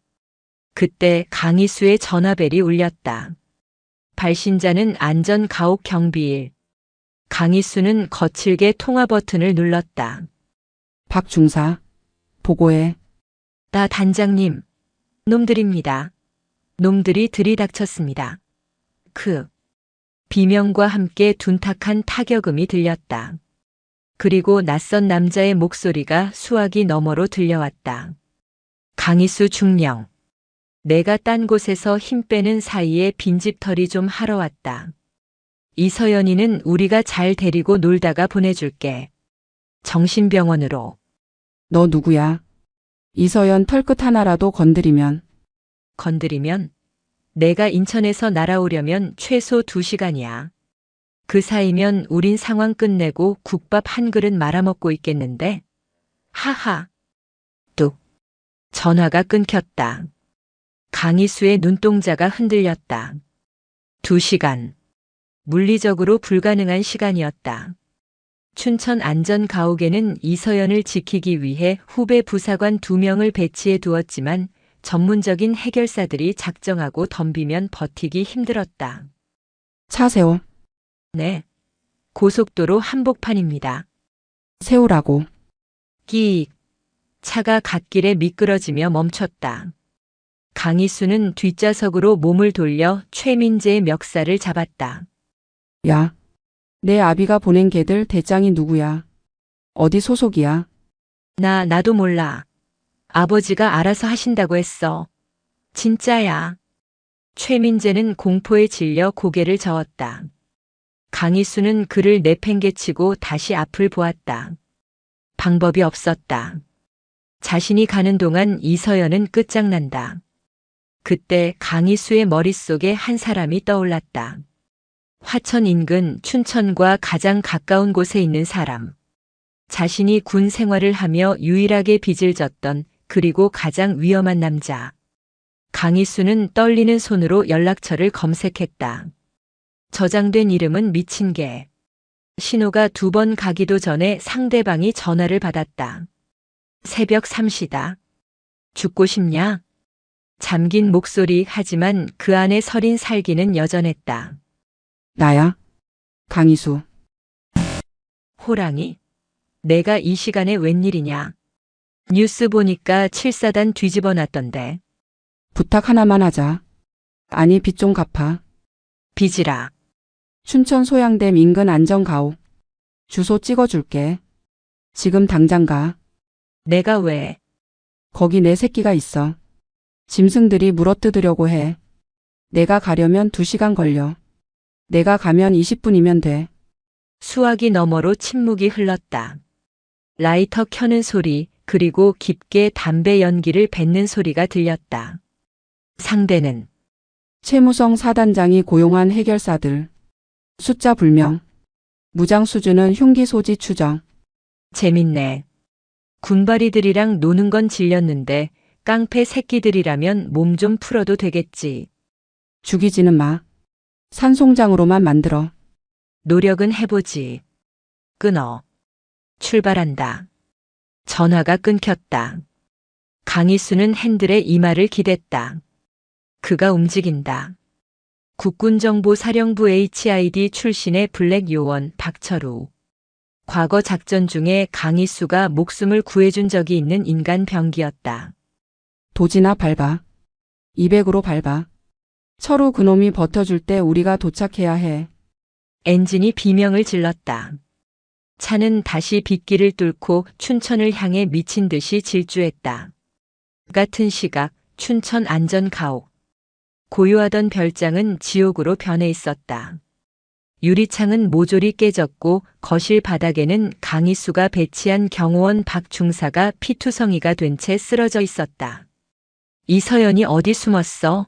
그때 강희수의 전화벨이 울렸다. 발신자는 안전가옥 경비일. 강희수는 거칠게 통화 버튼을 눌렀다. 박 중사. 보고해. 나 단장님. 놈들입니다. 놈들이 들이닥쳤습니다. 비명과 함께 둔탁한 타격음이 들렸다. 그리고 낯선 남자의 목소리가 수화기 너머로 들려왔다. 강희수 중령. 내가 딴 곳에서 힘 빼는 사이에 빈집털이 좀 하러 왔다. 이서연이는 우리가 잘 데리고 놀다가 보내줄게. 정신병원으로. 너 누구야? 이서연 털끝 하나라도 건드리면 건드리면 내가 인천에서 날아오려면 최소 2시간이야. 그 사이면 우린 상황 끝내고 국밥 한 그릇 말아먹고 있겠는데? 하하. 뚝. 전화가 끊겼다. 강희수의 눈동자가 흔들렸다. 2시간. 물리적으로 불가능한 시간이었다. 춘천 안전가옥에는 이서연을 지키기 위해 후배 부사관 2명을 배치해 두었지만 전문적인 해결사들이 작정하고 덤비면 버티기 힘들었다. 차 세워. 네. 고속도로 한복판입니다. 세우라고. 끼익. 차가 갓길에 미끄러지며 멈췄다. 강희수는 뒷좌석으로 몸을 돌려 최민재의 멱살을 잡았다. 야. 내 아비가 보낸 걔들 대장이 누구야? 어디 소속이야? 나도 몰라. 아버지가 알아서 하신다고 했어. 진짜야. 최민재는 공포에 질려 고개를 저었다. 강희수는 그를 내팽개치고 다시 앞을 보았다. 방법이 없었다. 자신이 가는 동안 이서연은 끝장난다. 그때 강희수의 머릿속에 한 사람이 떠올랐다. 화천 인근 춘천과 가장 가까운 곳에 있는 사람. 자신이 군 생활을 하며 유일하게 빚을 졌던 그리고 가장 위험한 남자. 강희수는 떨리는 손으로 연락처를 검색했다. 저장된 이름은 미친 개. 신호가 2번 가기도 전에 상대방이 전화를 받았다. 새벽 3시다. 죽고 싶냐? 잠긴 목소리 하지만 그 안에 서린 살기는 여전했다. 나야. 강희수. 호랑이? 내가 이 시간에 웬일이냐? 뉴스 보니까 7사단 뒤집어 놨던데. 부탁 하나만 하자. 아니 빚 좀 갚아. 빚이라. 춘천 소양댐 인근 안전가옥. 주소 찍어줄게. 지금 당장 가. 내가 왜? 거기 내 새끼가 있어. 짐승들이 물어뜯으려고 해. 내가 가려면 2시간 걸려. 내가 가면 20분이면 돼. 수화기 너머로 침묵이 흘렀다. 라이터 켜는 소리, 그리고 깊게 담배 연기를 뱉는 소리가 들렸다. 상대는 최무성 사단장이 고용한 해결사들. 숫자 불명. 무장 수준은 흉기 소지 추정. 재밌네. 군바리들이랑 노는 건 질렸는데 깡패 새끼들이라면 몸 좀 풀어도 되겠지. 죽이지는 마. 산송장으로만 만들어. 노력은 해보지. 끊어. 출발한다. 전화가 끊겼다. 강희수는 핸들에 이마를 기댔다. 그가 움직인다. 국군정보사령부 HID 출신의 블랙 요원 박철우. 과거 작전 중에 강희수가 목숨을 구해준 적이 있는 인간 병기였다. 도지나 밟아. 200으로 밟아. 철우 그놈이 버텨줄 때 우리가 도착해야 해. 엔진이 비명을 질렀다. 차는 다시 빗길을 뚫고 춘천을 향해 미친 듯이 질주했다. 같은 시각 춘천 안전가옥. 고요하던 별장은 지옥으로 변해 있었다. 유리창은 모조리 깨졌고 거실 바닥에는 강희수가 배치한 경호원 박 중사가 피투성이가 된 채 쓰러져 있었다. 이서연이 어디 숨었어?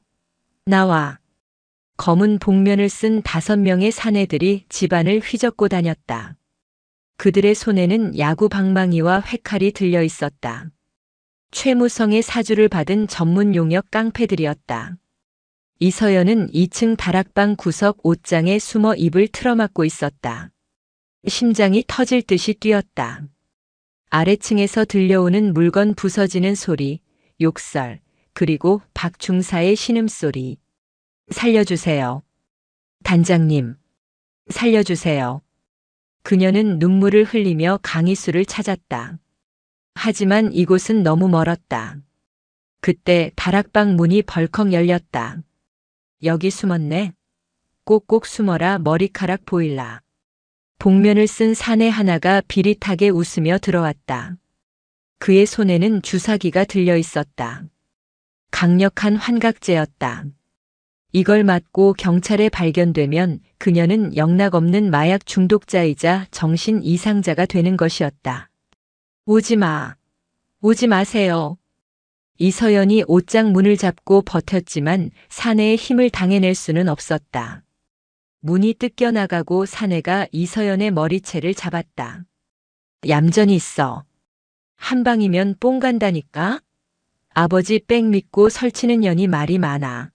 나와. 검은 복면을 쓴 5명의 사내들이 집안을 휘젓고 다녔다. 그들의 손에는 야구 방망이와 회칼이 들려 있었다. 최무성의 사주를 받은 전문 용역 깡패들이었다. 이서연은 2층 다락방 구석 옷장에 숨어 입을 틀어막고 있었다. 심장이 터질 듯이 뛰었다. 아래층에서 들려오는 물건 부서지는 소리, 욕설, 그리고 박 중사의 신음소리. 살려주세요. 단장님, 살려주세요. 그녀는 눈물을 흘리며 강희수를 찾았다. 하지만 이곳은 너무 멀었다. 그때 다락방 문이 벌컥 열렸다. 여기 숨었네. 꼭꼭 숨어라 머리카락 보일라. 복면을 쓴 사내 하나가 비릿하게 웃으며 들어왔다. 그의 손에는 주사기가 들려 있었다. 강력한 환각제였다. 이걸 맞고 경찰에 발견되면 그녀는 영락없는 마약 중독자이자 정신 이상자가 되는 것이었다. 오지 마. 오지 마세요. 이서연이 옷장 문을 잡고 버텼지만 사내의 힘을 당해낼 수는 없었다. 문이 뜯겨나가고 사내가 이서연의 머리채를 잡았다. 얌전히 있어. 한 방이면 뽕 간다니까? 아버지 백 믿고 설치는 년이 말이 많아.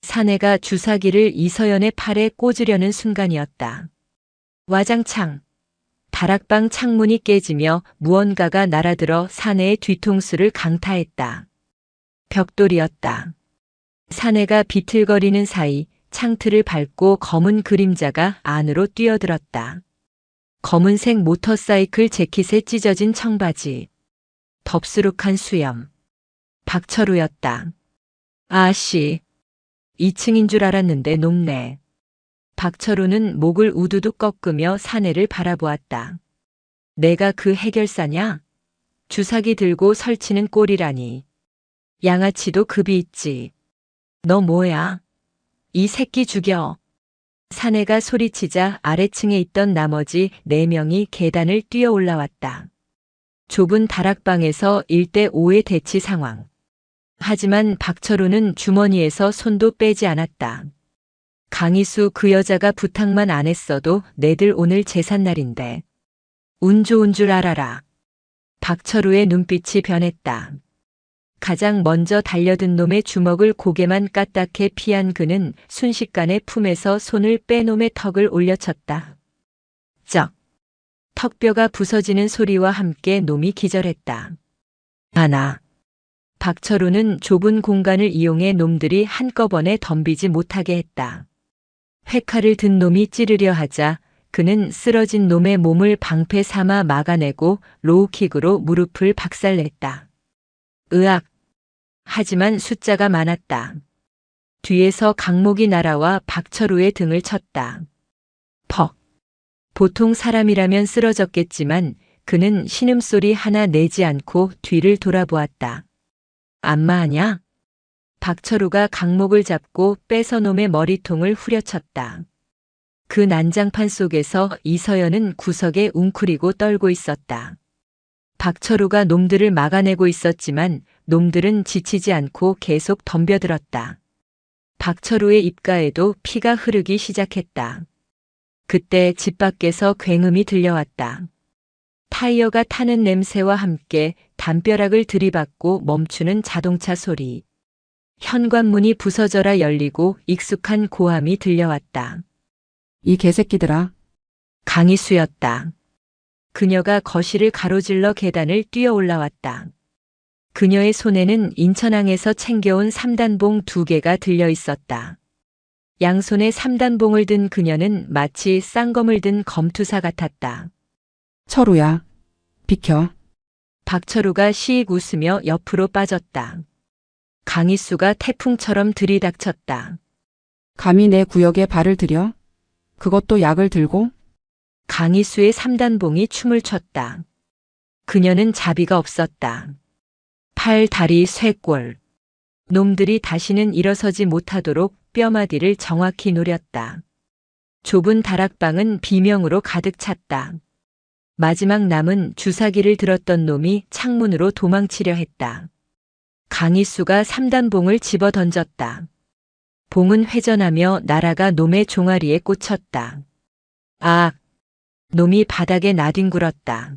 사내가 주사기를 이서연의 팔에 꽂으려는 순간이었다. 와장창. 다락방 창문이 깨지며 무언가가 날아들어 사내의 뒤통수를 강타했다. 벽돌이었다. 사내가 비틀거리는 사이 창틀을 밟고 검은 그림자가 안으로 뛰어들었다. 검은색 모터사이클 재킷에 찢어진 청바지. 덥수룩한 수염. 박철우였다. 아씨. 2층인 줄 알았는데 높네. 박철우는 목을 우두둑 꺾으며 사내를 바라보았다. 내가 그 해결사냐? 주사기 들고 설치는 꼴이라니. 양아치도 급이 있지. 너 뭐야? 이 새끼 죽여. 사내가 소리치자 아래층에 있던 나머지 4명이 계단을 뛰어 올라왔다. 좁은 다락방에서 1대5의 대치 상황. 하지만 박철우는 주머니에서 손도 빼지 않았다. 강희수 그 여자가 부탁만 안 했어도 내들 오늘 제삿날인데. 운 좋은 줄 알아라. 박철우의 눈빛이 변했다. 가장 먼저 달려든 놈의 주먹을 고개만 까딱해 피한 그는 순식간에 품에서 손을 빼 놈의 턱을 올려쳤다. 쩍. 턱뼈가 부서지는 소리와 함께 놈이 기절했다. 하나. 박철우는 좁은 공간을 이용해 놈들이 한꺼번에 덤비지 못하게 했다. 회칼을 든 놈이 찌르려 하자 그는 쓰러진 놈의 몸을 방패 삼아 막아내고 로우킥으로 무릎을 박살냈다. 으악. 하지만 숫자가 많았다. 뒤에서 강목이 날아와 박철우의 등을 쳤다. 퍽. 보통 사람이라면 쓰러졌겠지만 그는 신음소리 하나 내지 않고 뒤를 돌아보았다. 안마하냐? 박철우가 강목을 잡고 뺏어 놈의 머리통을 후려쳤다. 그 난장판 속에서 이서연은 구석에 웅크리고 떨고 있었다. 박철우가 놈들을 막아내고 있었지만 놈들은 지치지 않고 계속 덤벼들었다. 박철우의 입가에도 피가 흐르기 시작했다. 그때 집 밖에서 굉음이 들려왔다. 타이어가 타는 냄새와 함께 담벼락을 들이받고 멈추는 자동차 소리. 현관문이 부서져라 열리고 익숙한 고함이 들려왔다. 이 개새끼들아. 강희수였다. 그녀가 거실을 가로질러 계단을 뛰어 올라왔다. 그녀의 손에는 인천항에서 챙겨온 3단봉 2개가 들려 있었다. 양손에 3단봉을 든 그녀는 마치 쌍검을 든 검투사 같았다. 철우야. 비켜. 박철우가 시익 웃으며 옆으로 빠졌다. 강희수가 태풍처럼 들이닥쳤다. 감히 내 구역에 발을 들여? 그것도 약을 들고? 강희수의 3단봉이 춤을 췄다. 그녀는 자비가 없었다. 팔, 다리, 쇄골. 놈들이 다시는 일어서지 못하도록 뼈마디를 정확히 노렸다. 좁은 다락방은 비명으로 가득 찼다. 마지막 남은 주사기를 들었던 놈이 창문으로 도망치려 했다. 강희수가 3단봉을 집어 던졌다. 봉은 회전하며 날아가 놈의 종아리에 꽂혔다. 아! 놈이 바닥에 나뒹굴었다.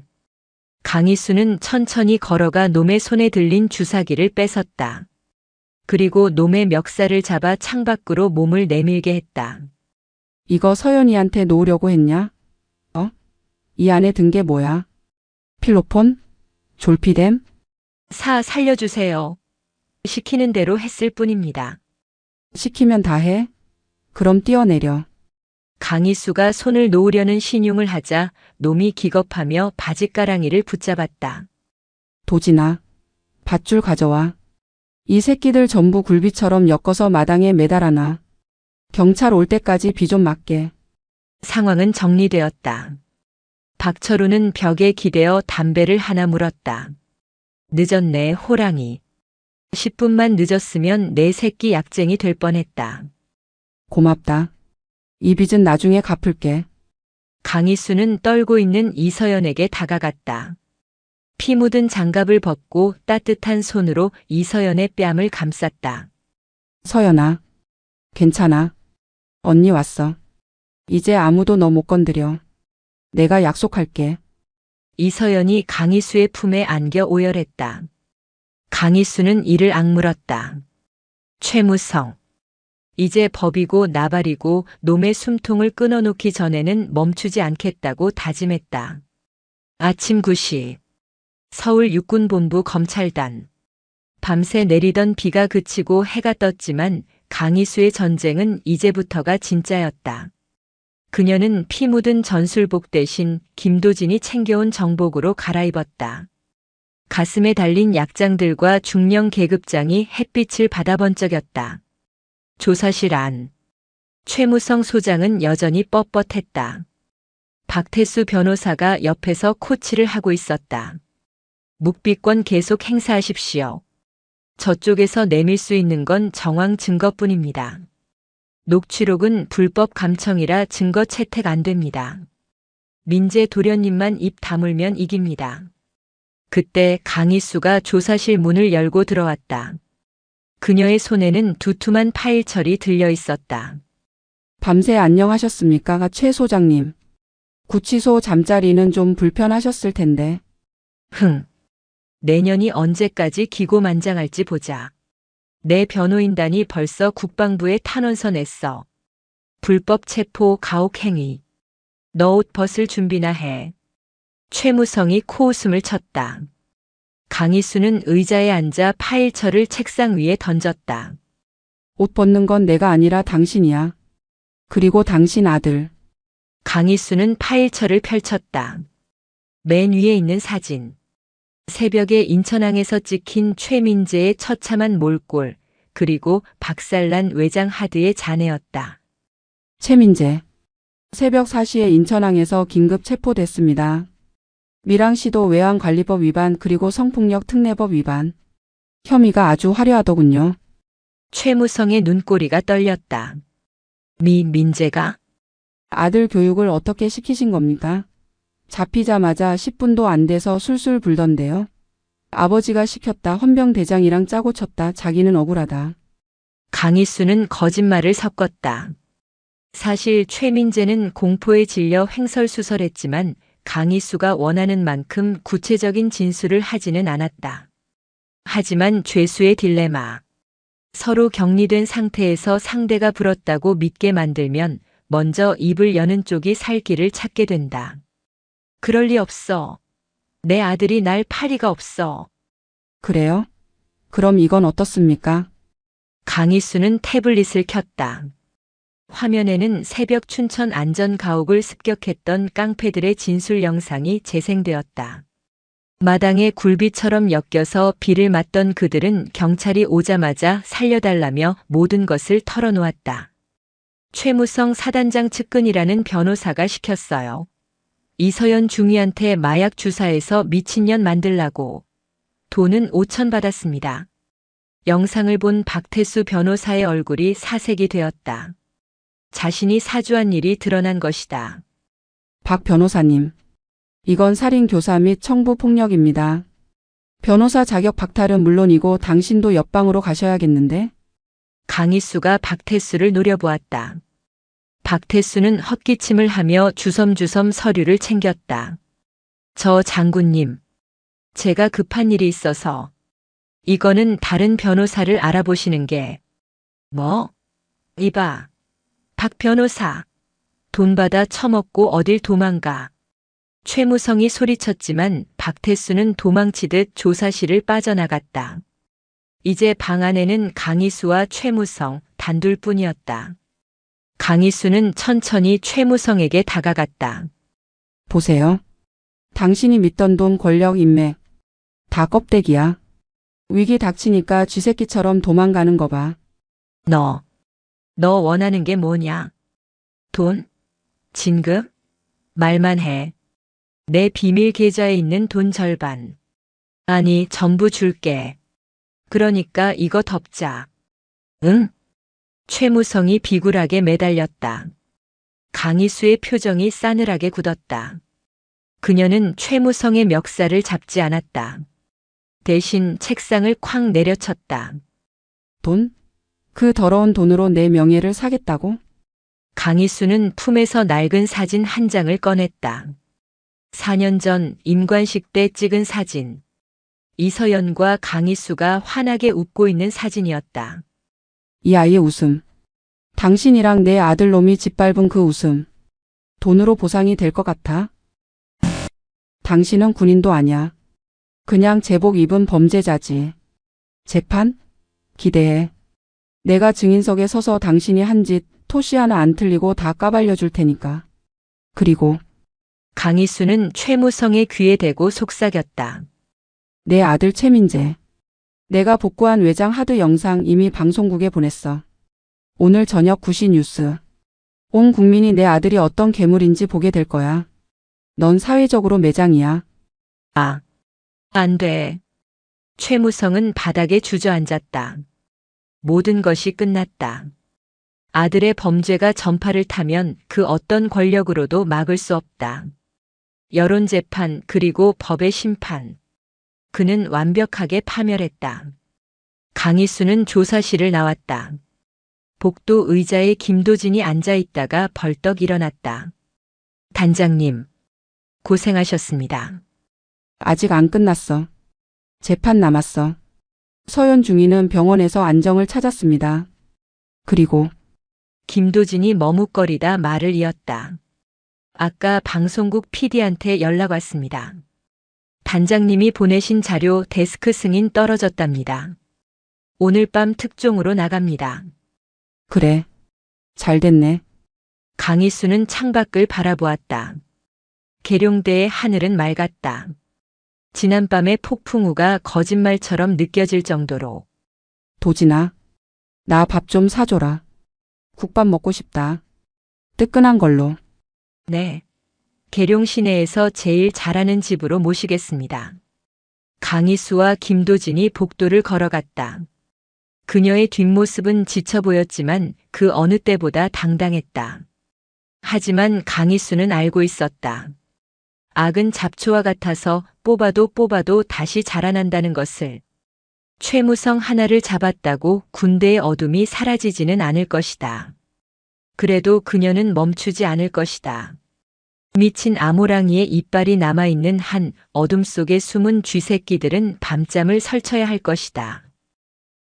강희수는 천천히 걸어가 놈의 손에 들린 주사기를 뺏었다. 그리고 놈의 멱살을 잡아 창밖으로 몸을 내밀게 했다. 이거 서연이한테 놓으려고 했냐? 이 안에 든 게 뭐야? 필로폰? 졸피뎀? 살려주세요. 시키는 대로 했을 뿐입니다. 시키면 다 해? 그럼 뛰어내려. 강희수가 손을 놓으려는 신용을 하자 놈이 기겁하며 바짓가랑이를 붙잡았다. 도진아. 밧줄 가져와. 이 새끼들 전부 굴비처럼 엮어서 마당에 매달아놔. 경찰 올 때까지 비 좀 맞게. 상황은 정리되었다. 박철우는 벽에 기대어 담배를 하나 물었다. 늦었네, 호랑이. 10분만 늦었으면 내 새끼 약쟁이 될 뻔했다. 고맙다. 이 빚은 나중에 갚을게. 강희수는 떨고 있는 이서연에게 다가갔다. 피 묻은 장갑을 벗고 따뜻한 손으로 이서연의 뺨을 감쌌다. 서연아. 괜찮아. 언니 왔어. 이제 아무도 너 못 건드려. 내가 약속할게. 이서연이 강희수의 품에 안겨 오열했다. 강희수는 이를 악물었다. 최무성. 이제 법이고 나발이고 놈의 숨통을 끊어놓기 전에는 멈추지 않겠다고 다짐했다. 아침 9시. 서울 육군본부 검찰단. 밤새 내리던 비가 그치고 해가 떴지만 강희수의 전쟁은 이제부터가 진짜였다. 그녀는 피 묻은 전술복 대신 김도진이 챙겨온 정복으로 갈아입었다. 가슴에 달린 약장들과 중령 계급장이 햇빛을 받아 번쩍였다. 조사실 안. 최무성 소장은 여전히 뻣뻣했다. 박태수 변호사가 옆에서 코치를 하고 있었다. 묵비권 계속 행사하십시오. 저쪽에서 내밀 수 있는 건 정황 증거뿐입니다. 녹취록은 불법 감청이라 증거 채택 안 됩니다. 민재 도련님만 입 다물면 이깁니다. 그때 강희수가 조사실 문을 열고 들어왔다. 그녀의 손에는 두툼한 파일철이 들려 있었다. 밤새 안녕하셨습니까, 최 소장님. 구치소 잠자리는 좀 불편하셨을 텐데. 내년이 언제까지 기고만장할지 보자. 내 변호인단이 벌써 국방부에 탄원서 냈어. 불법 체포 가혹행위. 너 옷 벗을 준비나 해. 최무성이 코웃음을 쳤다. 강희수는 의자에 앉아 파일철을 책상 위에 던졌다. 옷 벗는 건 내가 아니라 당신이야. 그리고 당신 아들. 강희수는 파일철을 펼쳤다. 맨 위에 있는 사진. 새벽에 인천항에서 찍힌 최민재의 처참한 몰골, 그리고 박살난 외장 하드의 잔해였다. 최민재. 새벽 4시에 인천항에서 긴급 체포됐습니다. 밀항시도 외환관리법 위반 그리고 성폭력 특례법 위반. 혐의가 아주 화려하더군요. 최무성의 눈꼬리가 떨렸다. 민재가? 아들 교육을 어떻게 시키신 겁니까? 잡히자마자 10분도 안 돼서 술술 불던데요. 아버지가 시켰다. 헌병대장이랑 짜고 쳤다. 자기는 억울하다. 강희수는 거짓말을 섞었다. 사실 최민재는 공포에 질려 횡설수설했지만 강희수가 원하는 만큼 구체적인 진술을 하지는 않았다. 하지만 죄수의 딜레마. 서로 격리된 상태에서 상대가 불었다고 믿게 만들면 먼저 입을 여는 쪽이 살 길을 찾게 된다. 그럴 리 없어. 내 아들이 날 파리가 없어. 그래요? 그럼 이건 어떻습니까? 강희수는 태블릿을 켰다. 화면에는 새벽 춘천 안전가옥을 습격했던 깡패들의 진술 영상이 재생되었다. 마당에 굴비처럼 엮여서 비를 맞던 그들은 경찰이 오자마자 살려달라며 모든 것을 털어놓았다. 최무성 사단장 측근이라는 변호사가 시켰어요. 이서연 중위한테 마약 주사해서 미친년 만들라고. 돈은 5천 받았습니다. 영상을 본 박태수 변호사의 얼굴이 사색이 되었다. 자신이 사주한 일이 드러난 것이다. 박 변호사님. 이건 살인 교사 및 청부 폭력입니다. 변호사 자격 박탈은 물론이고 당신도 옆방으로 가셔야겠는데? 강희수가 박태수를 노려보았다. 박태수는 헛기침을 하며 주섬주섬 서류를 챙겼다. 저 장군님. 제가 급한 일이 있어서. 이거는 다른 변호사를 알아보시는 게. 뭐? 이봐. 박 변호사. 돈 받아 처먹고 어딜 도망가. 최무성이 소리쳤지만 박태수는 도망치듯 조사실을 빠져나갔다. 이제 방 안에는 강희수와 최무성 단둘뿐이었다. 강희수는 천천히 최무성에게 다가갔다. 보세요. 당신이 믿던 돈, 권력, 인맥. 다 껍데기야. 위기 닥치니까 쥐새끼처럼 도망가는 거 봐. 너 원하는 게 뭐냐? 돈? 진급? 말만 해. 내 비밀 계좌에 있는 돈 절반. 아니, 전부 줄게. 그러니까 이거 덮자. 응? 최무성이 비굴하게 매달렸다. 강희수의 표정이 싸늘하게 굳었다. 그녀는 최무성의 멱살을 잡지 않았다. 대신 책상을 쾅 내려쳤다. 돈? 그 더러운 돈으로 내 명예를 사겠다고? 강희수는 품에서 낡은 사진 한 장을 꺼냈다. 4년 전 임관식 때 찍은 사진. 이서연과 강희수가 환하게 웃고 있는 사진이었다. 이 아이의 웃음. 당신이랑 내 아들놈이 짓밟은 그 웃음. 돈으로 보상이 될 것 같아? 당신은 군인도 아니야. 그냥 제복 입은 범죄자지. 재판? 기대해. 내가 증인석에 서서 당신이 한 짓 토시 하나 안 틀리고 다 까발려 줄 테니까. 그리고 강희수는 최무성의 귀에 대고 속삭였다. 내 아들 최민재. 내가 복구한 외장 하드 영상 이미 방송국에 보냈어. 오늘 저녁 9시 뉴스. 온 국민이 내 아들이 어떤 괴물인지 보게 될 거야. 넌 사회적으로 매장이야. 아, 안 돼. 최무성은 바닥에 주저앉았다. 모든 것이 끝났다. 아들의 범죄가 전파를 타면 그 어떤 권력으로도 막을 수 없다. 여론재판 그리고 법의 심판. 그는 완벽하게 파멸했다. 강희수는 조사실을 나왔다. 복도 의자에 김도진이 앉아 있다가 벌떡 일어났다. 단장님, 고생하셨습니다. 아직 안 끝났어. 재판 남았어. 서현 중위는 병원에서 안정을 찾았습니다. 그리고 김도진이 머뭇거리다 말을 이었다. 아까 방송국 PD한테 연락 왔습니다. 단장님이 보내신 자료 데스크 승인 떨어졌답니다. 오늘 밤 특종으로 나갑니다. 그래. 잘 됐네. 강희수는 창밖을 바라보았다. 계룡대의 하늘은 맑았다. 지난밤의 폭풍우가 거짓말처럼 느껴질 정도로. 도진아. 나 밥 좀 사줘라. 국밥 먹고 싶다. 뜨끈한 걸로. 네. 계룡 시내에서 제일 잘하는 집으로 모시겠습니다. 강희수와 김도진이 복도를 걸어갔다. 그녀의 뒷모습은 지쳐 보였지만 그 어느 때보다 당당했다. 하지만 강희수는 알고 있었다. 악은 잡초와 같아서 뽑아도 다시 자라난다는 것을. 최무성 하나를 잡았다고 군대의 어둠이 사라지지는 않을 것이다. 그래도 그녀는 멈추지 않을 것이다. 미친 아모랑이의 이빨이 남아있는 한 어둠 속에 숨은 쥐새끼들은 밤잠을 설쳐야 할 것이다.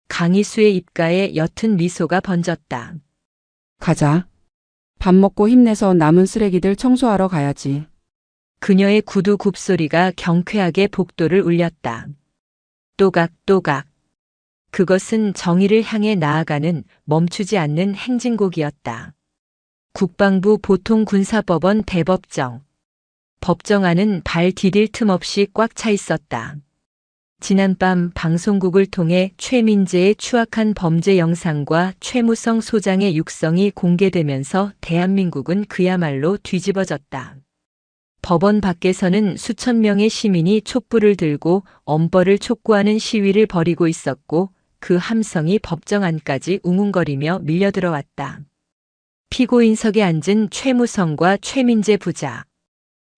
강희수의 입가에 옅은 미소가 번졌다. 가자. 밥 먹고 힘내서 남은 쓰레기들 청소하러 가야지. 그녀의 구두 굽소리가 경쾌하게 복도를 울렸다. 또각또각. 그것은 정의를 향해 나아가는 멈추지 않는 행진곡이었다. 국방부 보통군사법원 대법정. 법정 안은 발 디딜 틈 없이 꽉 차 있었다. 지난밤 방송국을 통해 최민재의 추악한 범죄 영상과 최무성 소장의 육성이 공개되면서 대한민국은 그야말로 뒤집어졌다. 법원 밖에서는 수천 명의 시민이 촛불을 들고 엄벌을 촉구하는 시위를 벌이고 있었고 그 함성이 법정 안까지 웅웅거리며 밀려들어왔다. 피고인석에 앉은 최무성과 최민재 부자.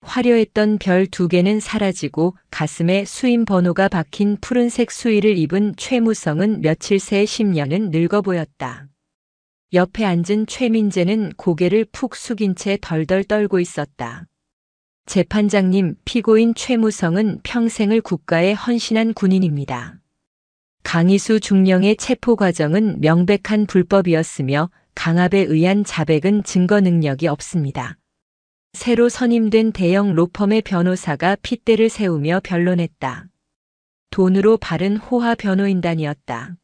화려했던 별 2개는 사라지고 가슴에 수임 번호가 박힌 푸른색 수의를 입은 최무성은 며칠 새 10년은 늙어 보였다. 옆에 앉은 최민재는 고개를 푹 숙인 채 덜덜 떨고 있었다. 재판장님, 피고인 최무성은 평생을 국가에 헌신한 군인입니다. 강희수 중령의 체포 과정은 명백한 불법이었으며 강압에 의한 자백은 증거 능력이 없습니다. 새로 선임된 대형 로펌의 변호사가 핏대를 세우며 변론했다. 돈으로 바른 호화 변호인단이었다.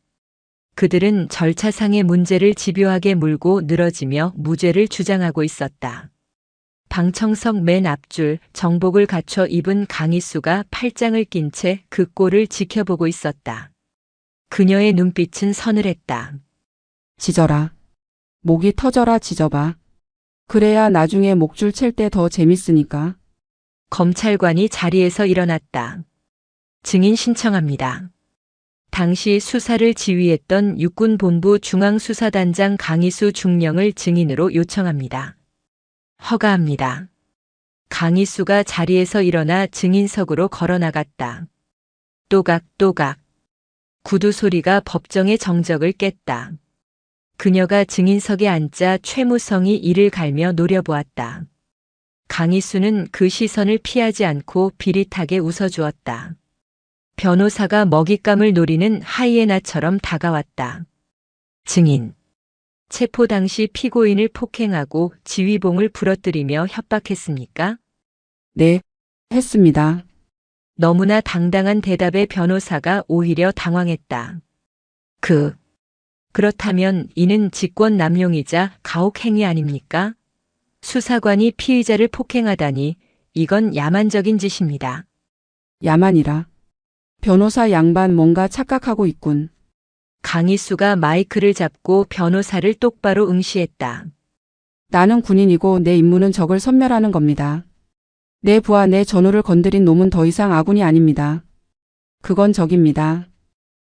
그들은 절차상의 문제를 집요하게 물고 늘어지며 무죄를 주장하고 있었다. 방청석 맨 앞줄 정복을 갖춰 입은 강희수가 팔짱을 낀 채 그 꼴을 지켜보고 있었다. 그녀의 눈빛은 서늘했다. 짖어라. 목이 터져라 짖어봐. 그래야 나중에 목줄 챌 때 더 재밌으니까. 검찰관이 자리에서 일어났다. 증인 신청합니다. 당시 수사를 지휘했던 육군본부 중앙수사단장 강희수 중령을 증인으로 요청합니다. 허가합니다. 강희수가 자리에서 일어나 증인석으로 걸어나갔다. 또각또각. 구두 소리가 법정의 정적을 깼다. 그녀가 증인석에 앉자 최무성이 이를 갈며 노려보았다. 강희수는 그 시선을 피하지 않고 비릿하게 웃어주었다. 변호사가 먹잇감을 노리는 하이에나처럼 다가왔다. 증인. 체포 당시 피고인을 폭행하고 지휘봉을 부러뜨리며 협박했습니까? 네, 했습니다. 너무나 당당한 대답에 변호사가 오히려 당황했다. 그렇다면 이는 직권 남용이자 가혹행위 아닙니까? 수사관이 피의자를 폭행하다니 이건 야만적인 짓입니다. 야만이라. 변호사 양반 뭔가 착각하고 있군. 강희수가 마이크를 잡고 변호사를 똑바로 응시했다. 나는 군인이고 내 임무는 적을 섬멸하는 겁니다. 내 부하 내 전우를 건드린 놈은 더 이상 아군이 아닙니다. 그건 적입니다.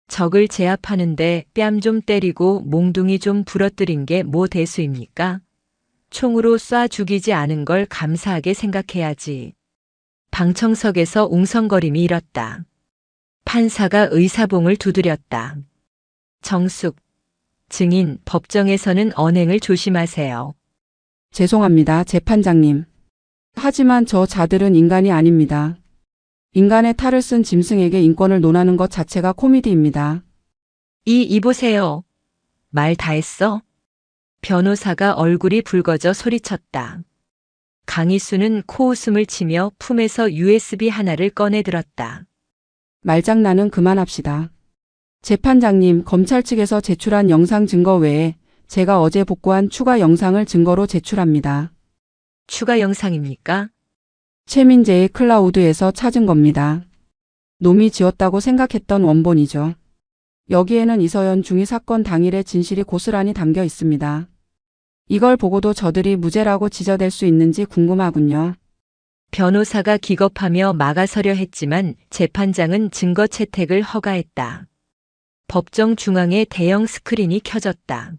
적을 제압하는데 뺨 좀 때리고 몽둥이 좀 부러뜨린 게 뭐 대수입니까? 총으로 쏴 죽이지 않은 걸 감사하게 생각해야지. 방청석에서 웅성거림이 일었다. 판사가 의사봉을 두드렸다. 정숙, 증인, 법정에서는 언행을 조심하세요. 죄송합니다, 재판장님. 하지만 저 자들은 인간이 아닙니다. 인간의 탈을 쓴 짐승에게 인권을 논하는 것 자체가 코미디입니다. 이보세요. 말 다 했어? 변호사가 얼굴이 붉어져 소리쳤다. 강희수는 코웃음을 치며 품에서 USB 하나를 꺼내 들었다. 말장난은 그만합시다. 재판장님, 검찰 측에서 제출한 영상 증거 외에 제가 어제 복구한 추가 영상을 증거로 제출합니다. 추가 영상입니까? 최민재의 클라우드에서 찾은 겁니다. 놈이 지었다고 생각했던 원본이죠. 여기에는 이서연 중위 사건 당일의 진실이 고스란히 담겨 있습니다. 이걸 보고도 저들이 무죄라고 지저댈 수 있는지 궁금하군요. 변호사가 기겁하며 막아서려 했지만 재판장은 증거 채택을 허가했다. 법정 중앙에 대형 스크린이 켜졌다.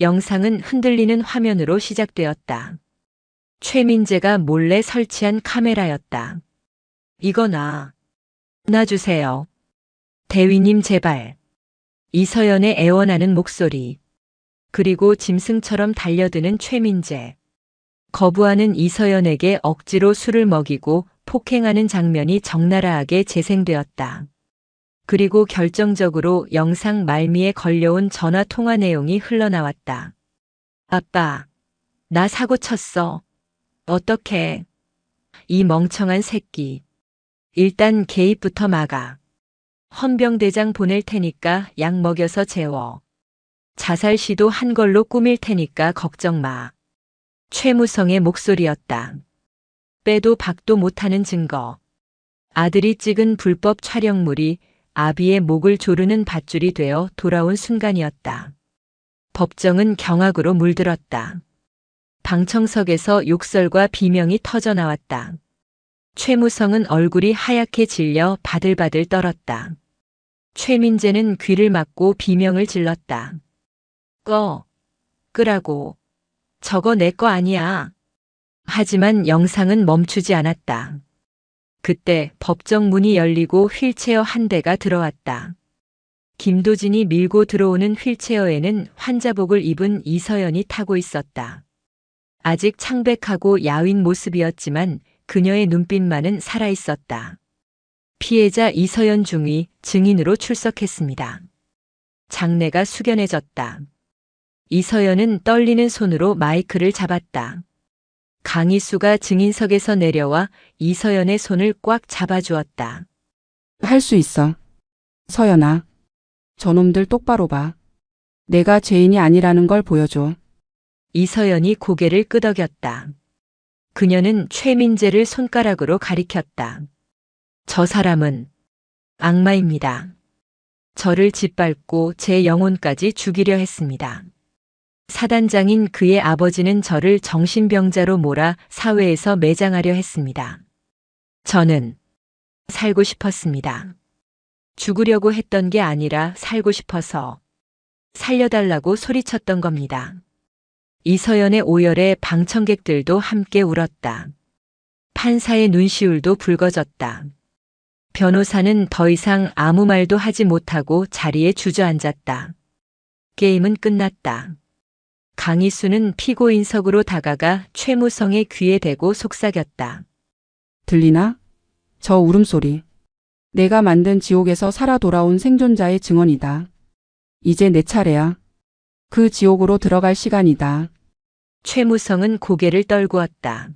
영상은 흔들리는 화면으로 시작되었다. 최민재가 몰래 설치한 카메라였다. 이거 놔주세요. 대위님 제발. 이서연의 애원하는 목소리. 그리고 짐승처럼 달려드는 최민재. 거부하는 이서연에게 억지로 술을 먹이고 폭행하는 장면이 적나라하게 재생되었다. 그리고 결정적으로 영상 말미에 걸려온 전화 통화 내용이 흘러나왔다. 아빠, 나 사고 쳤어. 어떡해. 이 멍청한 새끼. 일단 개입부터 막아. 헌병대장 보낼 테니까 약 먹여서 재워. 자살 시도 한 걸로 꾸밀 테니까 걱정 마. 최무성의 목소리였다. 빼도 박도 못하는 증거. 아들이 찍은 불법 촬영물이 아비의 목을 조르는 밧줄이 되어 돌아온 순간이었다. 법정은 경악으로 물들었다. 방청석에서 욕설과 비명이 터져 나왔다. 최무성은 얼굴이 하얗게 질려 바들바들 떨었다. 최민재는 귀를 막고 비명을 질렀다. 끄라고. 저거 내 거 아니야. 하지만 영상은 멈추지 않았다. 그때 법정 문이 열리고 휠체어 한 대가 들어왔다. 김도진이 밀고 들어오는 휠체어에는 환자복을 입은 이서연이 타고 있었다. 아직 창백하고 야윈 모습이었지만 그녀의 눈빛만은 살아있었다. 피해자 이서연 중위 증인으로 출석했습니다. 장내가 숙연해졌다. 이서연은 떨리는 손으로 마이크를 잡았다. 강희수가 증인석에서 내려와 이서연의 손을 꽉 잡아주었다. 할 수 있어. 서연아. 저놈들 똑바로 봐. 내가 죄인이 아니라는 걸 보여줘. 이서연이 고개를 끄덕였다. 그녀는 최민재를 손가락으로 가리켰다. 저 사람은 악마입니다. 저를 짓밟고 제 영혼까지 죽이려 했습니다. 사단장인 그의 아버지는 저를 정신병자로 몰아 사회에서 매장하려 했습니다. 저는 살고 싶었습니다. 죽으려고 했던 게 아니라 살고 싶어서 살려달라고 소리쳤던 겁니다. 이서연의 오열에 방청객들도 함께 울었다. 판사의 눈시울도 붉어졌다. 변호사는 더 이상 아무 말도 하지 못하고 자리에 주저앉았다. 게임은 끝났다. 강희수는 피고인석으로 다가가 최무성의 귀에 대고 속삭였다. 들리나? 저 울음소리. 내가 만든 지옥에서 살아 돌아온 생존자의 증언이다. 이제 내 차례야. 그 지옥으로 들어갈 시간이다. 최무성은 고개를 떨구었다.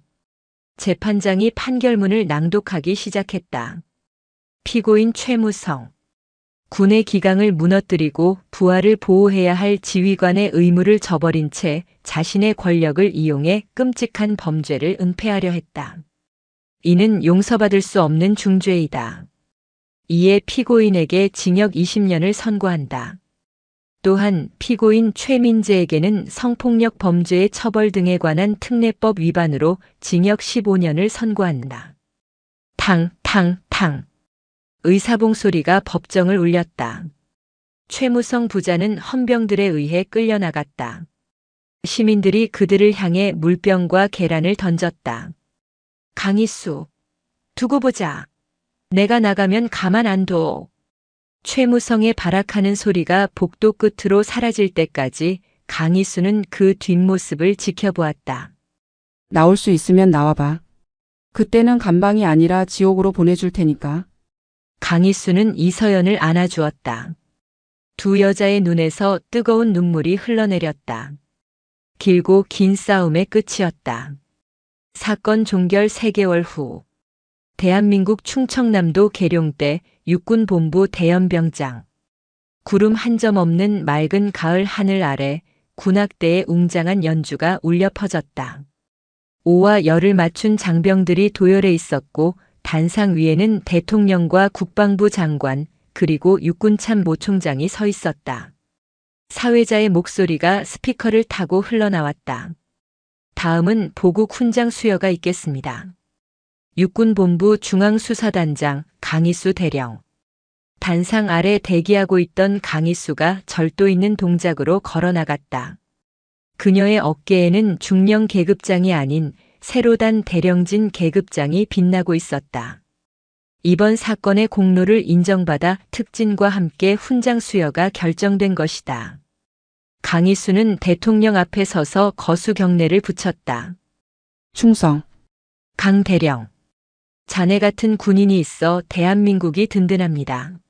재판장이 판결문을 낭독하기 시작했다. 피고인 최무성. 군의 기강을 무너뜨리고 부하를 보호해야 할 지휘관의 의무를 저버린 채 자신의 권력을 이용해 끔찍한 범죄를 은폐하려 했다. 이는 용서받을 수 없는 중죄이다. 이에 피고인에게 징역 20년을 선고한다. 또한 피고인 최민재에게는 성폭력 범죄의 처벌 등에 관한 특례법 위반으로 징역 15년을 선고한다. 탕, 탕, 탕. 의사봉 소리가 법정을 울렸다. 최무성 부자는 헌병들에 의해 끌려나갔다. 시민들이 그들을 향해 물병과 계란을 던졌다. 강희수, 두고 보자. 내가 나가면 가만 안 둬. 최무성의 발악하는 소리가 복도 끝으로 사라질 때까지 강희수는 그 뒷모습을 지켜보았다. 나올 수 있으면 나와봐. 그때는 감방이 아니라 지옥으로 보내줄 테니까. 강희수는 이서연을 안아주었다. 두 여자의 눈에서 뜨거운 눈물이 흘러내렸다. 길고 긴 싸움의 끝이었다. 사건 종결 3개월 후 대한민국 충청남도 계룡대 육군본부 대연병장. 구름 한 점 없는 맑은 가을 하늘 아래 군악대의 웅장한 연주가 울려 퍼졌다. 오와 열을 맞춘 장병들이 도열해 있었고 단상 위에는 대통령과 국방부 장관 그리고 육군참모총장이 서 있었다. 사회자의 목소리가 스피커를 타고 흘러나왔다. 다음은 보국 훈장 수여가 있겠습니다. 육군본부 중앙수사단장 강희수 대령. 단상 아래 대기하고 있던 강희수가 절도 있는 동작으로 걸어나갔다. 그녀의 어깨에는 중령 계급장이 아닌 새로 단 대령진 계급장이 빛나고 있었다. 이번 사건의 공로를 인정받아 특진과 함께 훈장 수여가 결정된 것이다. 강희수는 대통령 앞에 서서 거수 경례를 붙였다. 충성. 강 대령. 자네 같은 군인이 있어 대한민국이 든든합니다.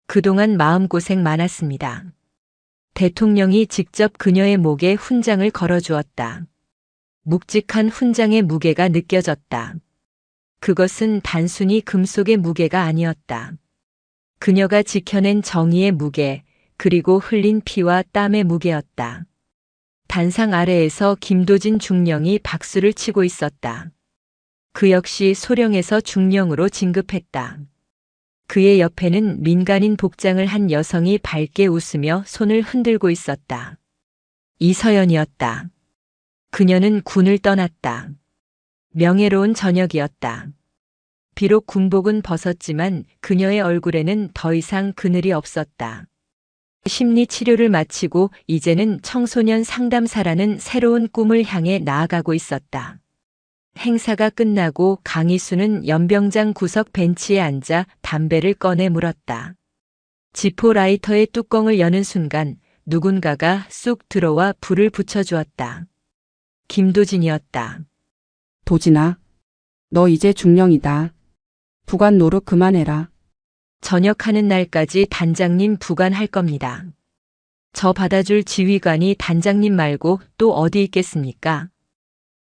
그동안 마음고생 많았습니다. 대통령이 직접 그녀의 목에 훈장을 걸어주었다. 묵직한 훈장의 무게가 느껴졌다. 그것은 단순히 금속의 무게가 아니었다. 그녀가 지켜낸 정의의 무게, 그리고 흘린 피와 땀의 무게였다. 단상 아래에서 김도진 중령이 박수를 치고 있었다. 그 역시 소령에서 중령으로 진급했다. 그의 옆에는 민간인 복장을 한 여성이 밝게 웃으며 손을 흔들고 있었다. 이서연이었다. 그녀는 군을 떠났다. 명예로운 저녁이었다. 비록 군복은 벗었지만 그녀의 얼굴에는 더 이상 그늘이 없었다. 심리 치료를 마치고 이제는 청소년 상담사라는 새로운 꿈을 향해 나아가고 있었다. 행사가 끝나고 강희수는 연병장 구석 벤치에 앉아 담배를 꺼내 물었다. 지포 라이터의 뚜껑을 여는 순간 누군가가 쑥 들어와 불을 붙여주었다. 김도진이었다. 도진아. 너 이제 중령이다. 부관 노릇 그만해라. 전역하는 날까지 단장님 부관할 겁니다. 저 받아줄 지휘관이 단장님 말고 또 어디 있겠습니까?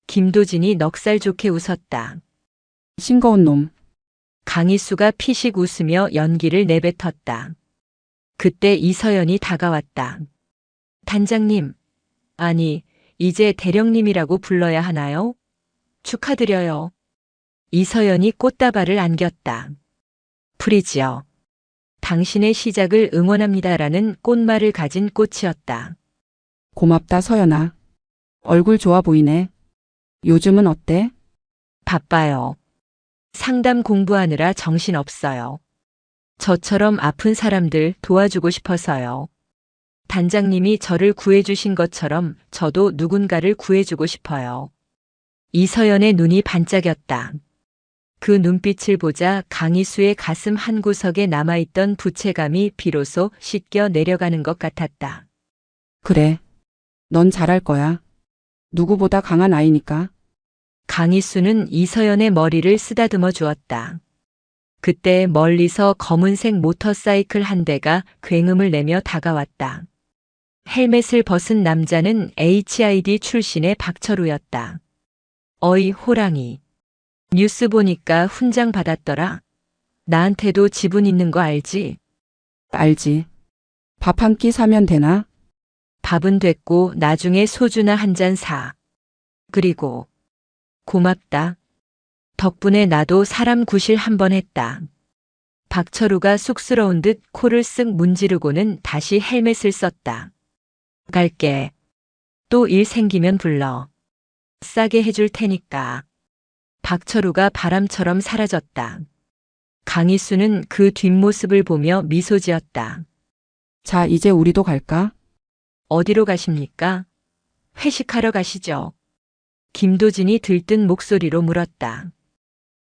김도진이 넉살 좋게 웃었다. 싱거운 놈. 강희수가 피식 웃으며 연기를 내뱉었다. 그때 이서연이 다가왔다. 단장님, 아니, 이제 대령님이라고 불러야 하나요? 축하드려요. 이서연이 꽃다발을 안겼다. 프리지어. 당신의 시작을 응원합니다라는 꽃말을 가진 꽃이었다. 고맙다 서연아. 얼굴 좋아 보이네. 요즘은 어때? 바빠요. 상담 공부하느라 정신없어요. 저처럼 아픈 사람들 도와주고 싶어서요. 단장님이 저를 구해주신 것처럼 저도 누군가를 구해주고 싶어요. 이서연의 눈이 반짝였다. 그 눈빛을 보자 강희수의 가슴 한구석에 남아있던 부채감이 비로소 씻겨 내려가는 것 같았다. 그래. 넌 잘할 거야. 누구보다 강한 아이니까. 강희수는 이서연의 머리를 쓰다듬어 주었다. 그때 멀리서 검은색 모터사이클 한 대가 굉음을 내며 다가왔다. 헬멧을 벗은 남자는 HID 출신의 박철우였다. 어이 호랑이. 뉴스 보니까 훈장 받았더라. 나한테도 지분 있는 거 알지? 알지. 밥 한 끼 사면 되나? 밥은 됐고 나중에 소주나 한 잔 사. 그리고 고맙다. 덕분에 나도 사람 구실 한 번 했다. 박철우가 쑥스러운 듯 코를 쓱 문지르고는 다시 헬멧을 썼다. 갈게. 또 일 생기면 불러. 싸게 해줄 테니까. 박철우가 바람처럼 사라졌다. 강희수는 그 뒷모습을 보며 미소 지었다. 자, 이제 우리도 갈까? 어디로 가십니까? 회식하러 가시죠. 김도진이 들뜬 목소리로 물었다.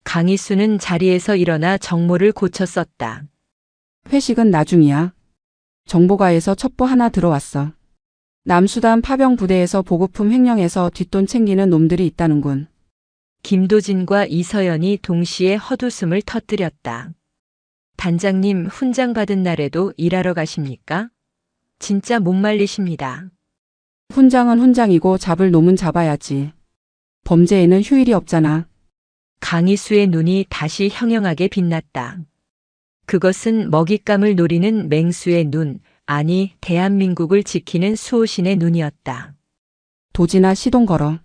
강희수는 자리에서 일어나 정모를 고쳐 썼다. 회식은 나중이야. 정보가에서 첩보 하나 들어왔어. 남수단 파병 부대에서 보급품 횡령해서 뒷돈 챙기는 놈들이 있다는군. 김도진과 이서연이 동시에 헛웃음을 터뜨렸다. 단장님 훈장 받은 날에도 일하러 가십니까? 진짜 못 말리십니다. 훈장은 훈장이고 잡을 놈은 잡아야지. 범죄에는 휴일이 없잖아. 강희수의 눈이 다시 형형하게 빛났다. 그것은 먹잇감을 노리는 맹수의 눈, 아니 대한민국을 지키는 수호신의 눈이었다. 도지나 시동 걸어.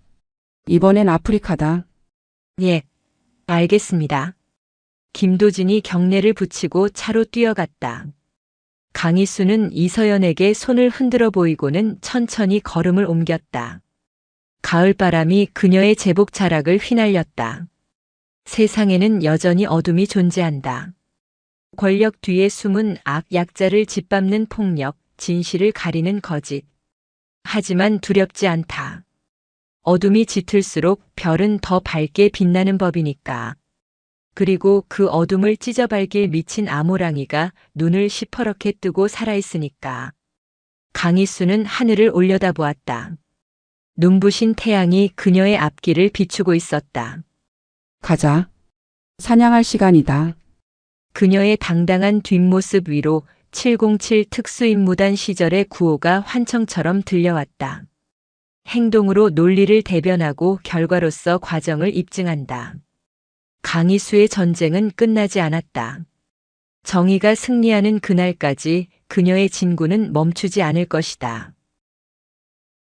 이번엔 아프리카다. 예, 알겠습니다. 김도진이 경례를 붙이고 차로 뛰어갔다. 강희수는 이서연에게 손을 흔들어 보이고는 천천히 걸음을 옮겼다. 가을바람이 그녀의 제복 자락을 휘날렸다. 세상에는 여전히 어둠이 존재한다. 권력 뒤에 숨은 악, 약자를 짓밟는 폭력, 진실을 가리는 거짓. 하지만 두렵지 않다. 어둠이 짙을수록 별은 더 밝게 빛나는 법이니까. 그리고 그 어둠을 찢어발길 미친 아모랑이가 눈을 시퍼렇게 뜨고 살아있으니까. 강희수는 하늘을 올려다보았다. 눈부신 태양이 그녀의 앞길을 비추고 있었다. 가자. 사냥할 시간이다. 그녀의 당당한 뒷모습 위로 707 특수임무단 시절의 구호가 환청처럼 들려왔다. 행동으로 논리를 대변하고 결과로서 과정을 입증한다. 강희수의 전쟁은 끝나지 않았다. 정의가 승리하는 그날까지 그녀의 진군은 멈추지 않을 것이다.